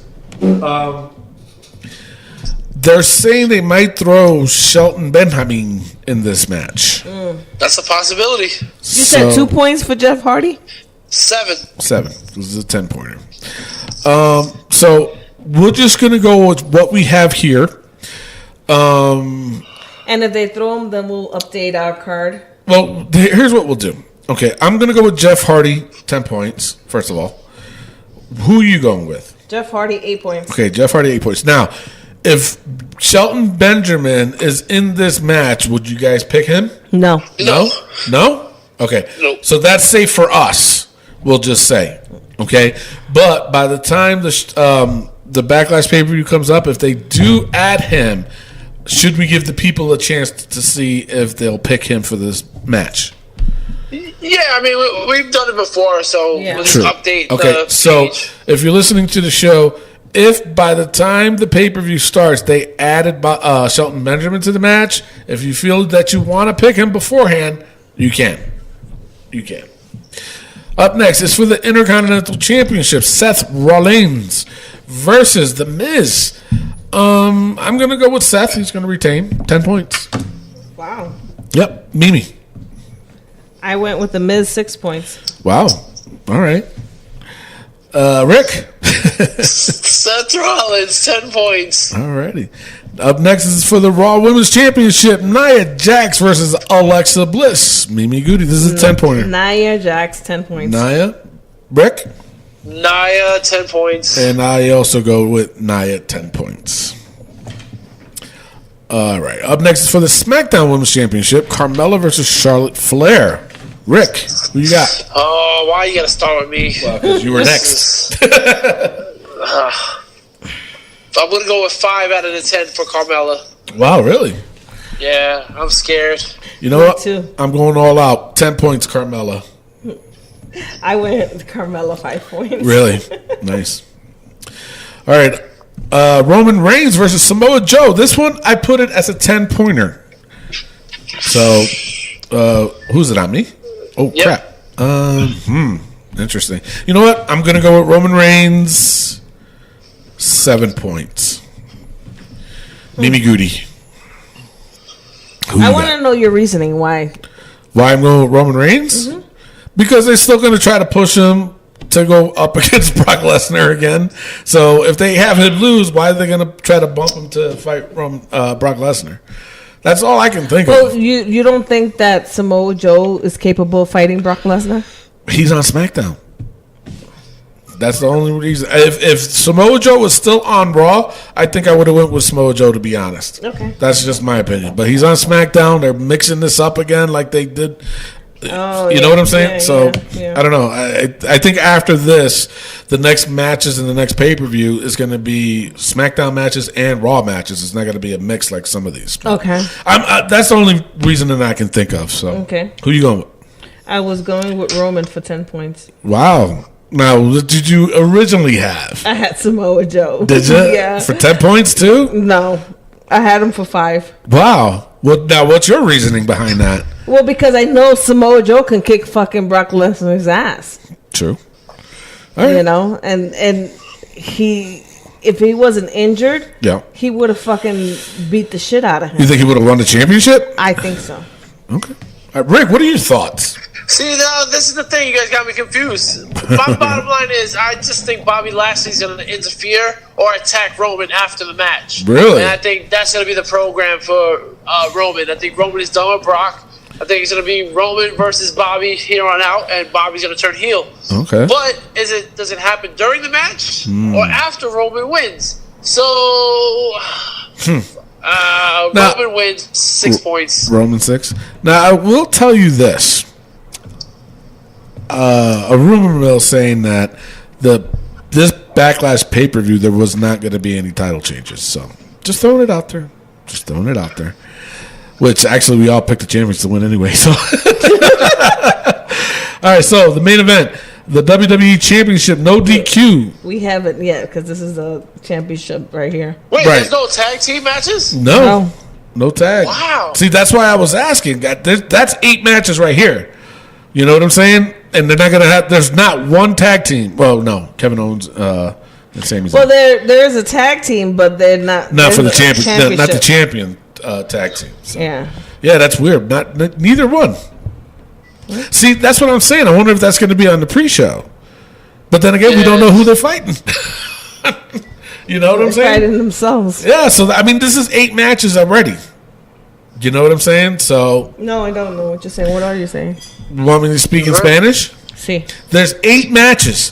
They're saying they might throw Shelton Benjamin in this match. That's a possibility. You said 2 points for Jeff Hardy? 7. This is a 10-pointer. So we're just going to go with what we have here. And if they throw him, then we'll update our card. Well, here's what we'll do. Okay, I'm going to go with Jeff Hardy, 10 points, first of all. Who are you going with? Jeff Hardy, 8 points. Okay, Jeff Hardy, 8 points. Now, if Shelton Benjamin is in this match, would you guys pick him? No. No? Okay. Nope. So that's safe for us, we'll just say. Okay? But by the time the Backlash pay-per-view comes up, if they do add him, should we give the people a chance to see if they'll pick him for this match? Yeah, I mean, we've done it before, so Yeah. we'll just True. update Okay, the so page. if you're listening to the show, if by the time the pay-per-view starts, they added Shelton Benjamin to the match, if you feel that you want to pick him beforehand, you can. You can. Up next is for the Intercontinental Championship, Seth Rollins versus The Miz. I'm going to go with Seth. He's going to retain 10 points. Wow. Yep, Mimi. I went with the Miz, 6 points. Wow. All right. Rick. Seth Rollins, 10 points. Alrighty. Up next is for the Raw Women's Championship, Nia Jax versus Alexa Bliss. Mimi Goody. This is a 10-pointer. Nia Jax, 10 points. Nia. Rick. Nia, 10 points. And I also go with Nia, 10 points. All right. Up next is for the SmackDown Women's Championship, Carmella versus Charlotte Flair. Rick, who you got? Oh, why you gotta start with me? Well, because you were This next. I'm gonna go with 5 out of the 10 for Carmella. Wow, really? Yeah, I'm scared. You know what? too. I'm going all out. 10 points, Carmella. I went with Carmella, 5 points. Really? Nice. All right. Roman Reigns versus Samoa Joe. This one, I put it as a 10-pointer. So, who's it on me? Oh, Yep. crap. Interesting. You know what? I'm going to go with Roman Reigns, 7 points. Mimi Goody. Who I you want got? to know your reasoning. Why? Why I'm going with Roman Reigns? Mm-hmm. Because they're still going to try to push him to go up against Brock Lesnar again. So if they have him lose, why are they going to try to bump him to fight Brock Lesnar? That's all I can think Well, of. you don't think that Samoa Joe is capable of fighting Brock Lesnar? He's on SmackDown. That's the only reason. If Samoa Joe was still on Raw, I think I would have went with Samoa Joe, to be honest. Okay. That's just my opinion. But he's on SmackDown. They're mixing this up again like they did. Oh, You know what I'm saying? Yeah, So yeah. I don't know. I think after this, the next matches in the next pay-per-view is going to be SmackDown matches and Raw matches. It's not going to be a mix like some of these. Okay. That's the only reason that I can think of. So Okay. who you going with? I was going with Roman for 10 points. Wow. Now, what did you originally have? I had Samoa Joe. Did you? Yeah. For 10 points too? No. I had him for 5. Wow. Well, now, what's your reasoning behind that? Well, because I know Samoa Joe can kick fucking Brock Lesnar's ass. True. All right. You know? And if he wasn't injured, Yeah. he would have fucking beat the shit out of You him. think he would have won the championship? I think so. Okay. All right, Rick, what are your thoughts? See, now this is the thing. You guys got me confused. My bottom line is, I just think Bobby Lashley's going to interfere or attack Roman after the match. Really? And I think that's going to be the program for Roman. I think Roman is done with Brock. I think it's going to be Roman versus Bobby here on out, and Bobby's going to turn heel. Okay. But does it happen during the match or after Roman wins? So Now- Roman wins 6 points. Roman 6. Now, I will tell you this. A rumor mill saying that this Backlash pay-per-view, there was not going to be any title changes. So, just throwing it out there. Which, actually, we all picked the champions to win anyway. So, all right, so the main event, the WWE Championship, no DQ. We haven't yet because this is a championship right here. Wait, Right. there's no tag team matches? No tag. Wow. See, that's why I was asking. That's 8 matches right here. You know what I'm saying? And they're not going to have, there's not one tag team. Well, no, Kevin Owens and Sami Zayn. Well, there is a tag team, but they're not. Not for the there's a champion, not the champion tag team. So. Yeah. Yeah, that's weird. Neither one. See, that's what I'm saying. I wonder if that's going to be on the pre-show. But then again, we don't know who they're fighting. You know what I'm saying? Fighting themselves. Yeah, so, I mean, this is 8 matches already. You know what I'm saying? So, No, I don't know what you're saying. What are you saying? you want me to speak in Spanish? See. There's 8 matches.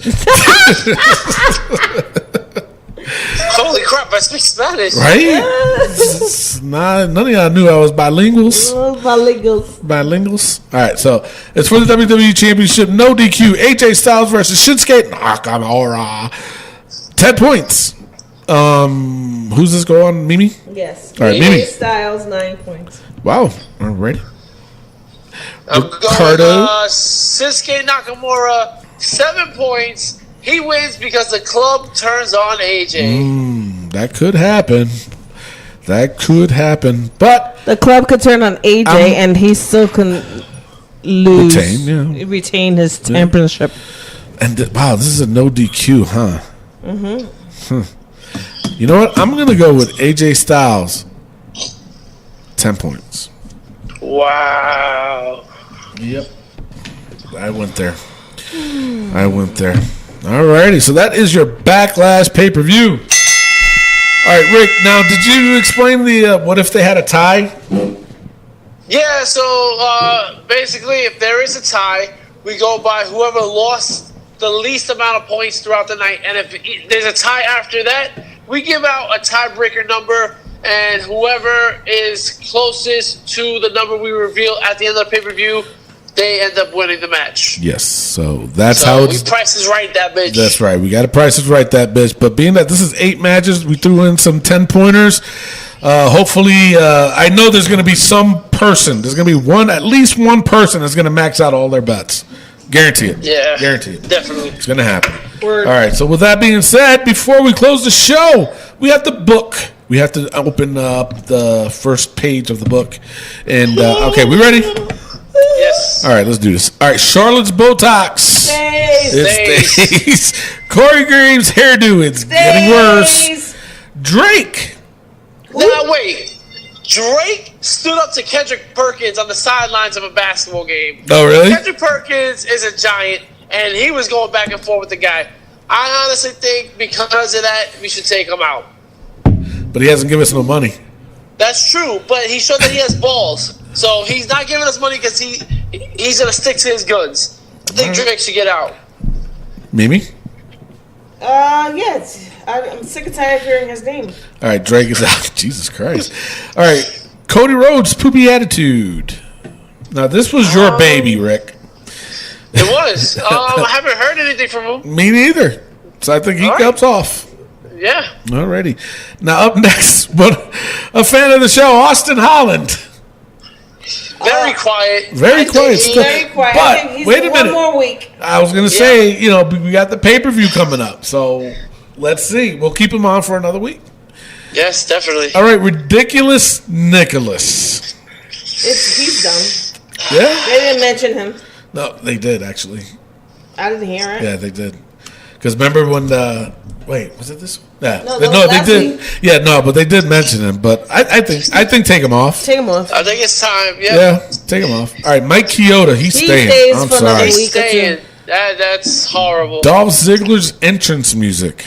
Holy crap! I speak Spanish. Right? It's not, none of y'all knew I was bilinguals. Bilinguals. All right, so it's for the WWE Championship. No DQ. AJ Styles versus Shinsuke Nakamura. 10 points. Who's this go on? Mimi? Yes. All right, Mimi. Styles, 9 points. Wow. All right. I'm going Shinsuke Nakamura, 7 points. He wins because the club turns on AJ. That could happen. That could happen. But The club could turn on AJ and he still can lose. Retain his championship. and wow, this is a no DQ, huh? You know what? I'm going to go with AJ Styles. 10 points. Wow. Yep. I went there. Alrighty, so that is your Backlash pay-per-view. All right, Rick, now did you explain the what if they had a tie? Yeah, so basically, if there is a tie, we go by whoever lost the least amount of points throughout the night. And if there's a tie after that, we give out a tiebreaker number, and whoever is closest to the number we reveal at the end of the pay-per-view, they end up winning the match. Yes, so that's how it's... we Price is Right that bitch. That's right. We got to Price is Right that bitch. But being that this is 8 matches, we threw in some 10-pointers. Hopefully, I know there's going to be some person. There's going to be at least one person that's going to max out all their bets. Guarantee it. Yeah. Guarantee it. Definitely. It's going to happen. Word. All right. So with that being said, before we close the show, we have the book. We have to open up the first page of the book. And, okay, we ready? Yes. All right, let's do this. All right, Charlotte's Botox. Stays. Corey Graves' hairdo. It's getting worse. Drake. Now, wait. Drake stood up to Kendrick Perkins on the sidelines of a basketball game. Oh, really? Kendrick Perkins is a giant, and he was going back and forth with the guy. I honestly think because of that, we should take him out. But he hasn't given us no money. That's true, but he showed that he has balls. So he's not giving us money because he's going to stick to his guns. I think Drake should get out. Mimi? Yes. I'm sick and tired of hearing his name. All right, Drake is out. Jesus Christ. All right, Cody Rhodes' poopy attitude. Now, this was your baby, Rick. It was. I haven't heard anything from him. Me neither. So I think he comes off. Yeah. Alrighty. Now, up next, a fan of the show, Austin Holland. Very quiet. Very quiet. Very quiet. But wait a minute. One more week. I was going to say, we got the pay-per-view coming up. So let's see. We'll keep him on for another week. Yes, definitely. All right, Ridiculous Nicholas. He's done. Yeah? They didn't mention him. No, they did, actually. I didn't hear it. Yeah, they did. Because remember when wait, was it this one? Yeah. No, they did. Week. Yeah, no, but they did mention him. But I think take him off. Take him off. I think it's time. Yeah, take him off. All right, Mike Chioda, he's staying. Stays I'm for sorry. He's staying. That's horrible. Dolph Ziggler's entrance music.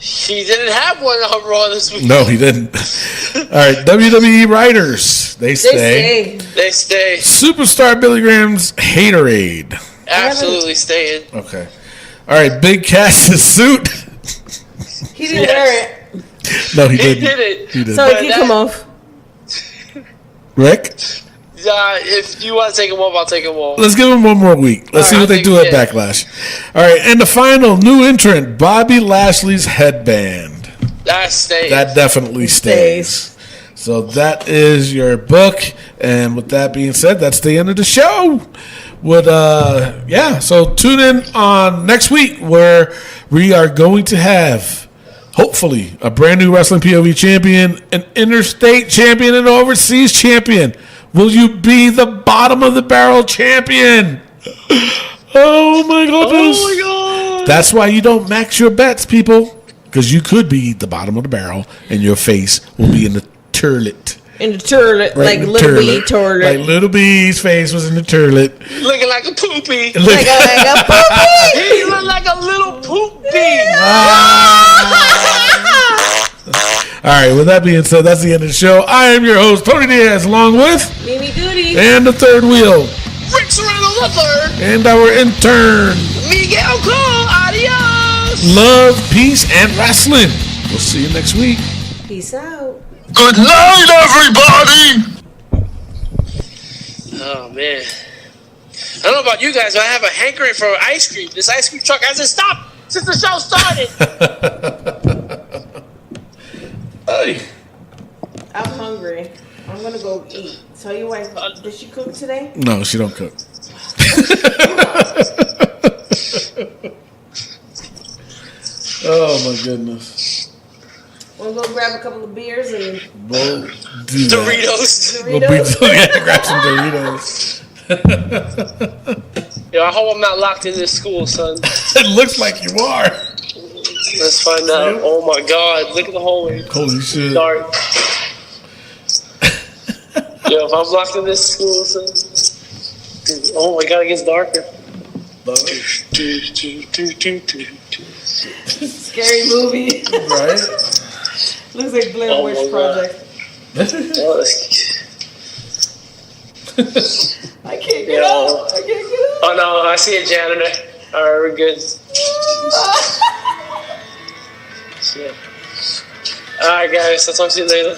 He didn't have one on Raw this week. No, he didn't. All right, WWE writers, they stay. They stay. Superstar Billy Graham's haterade. Absolutely staying. Okay. All right, Big Cass's suit. He didn't wear it. No, he He didn't. did it. He did. So he can come off. Rick? If you want to take him off, I'll take him off. Let's give him one more week. Let's see what they do at Backlash. All right, and the final new entrant, Bobby Lashley's headband. That stays. That definitely stays. So that is your book. And with that being said, that's the end of the show. So tune in on next week where we are going to have, hopefully, a brand new Wrestling POV champion, an interstate champion, and an overseas champion. Will you be the bottom of the barrel champion? Oh my goodness. Oh my God. That's why you don't max your bets, people. Because you could be the bottom of the barrel and your face will be in the turlet. In the turlet, Right like in the little bee turlet. turlet. Like Little B's face was in the turlet. Looking like a poopy. Like a poopy. He looked like a little poopy. All right, with that being said, that's the end of the show. I am your host, Tony Diaz, along with Mimi Goody. and the third wheel, Rick Serrano the third. and our intern. Miguel Cole. Adios. Love, peace, and wrestling. We'll see you next week. Peace out. Good night, everybody! Oh man. I don't know about you guys, but I have a hankering for ice cream. This ice cream truck hasn't stopped since the show started. Hey. I'm hungry. I'm gonna go eat. Tell your wife, did she cook today? No, she don't cook. Oh my goodness. We'll go grab a couple of beers and We'll do that. Doritos. We'll grab some Doritos. Yo, I hope I'm not locked in this school, son. It looks like you are. Let's find out. Oh my god, look at the hallway. Holy shit. Dark. Yo, if I'm locked in this school, son. Dude, oh my god, it gets darker. scary movie. Right? Looks like Blair Oh Witch my God. Project. Oh, I can't get Yo. out. I can't get out. oh no, I see a janitor. Alright, we're good. Shit. Alright, guys, I'll talk to you later.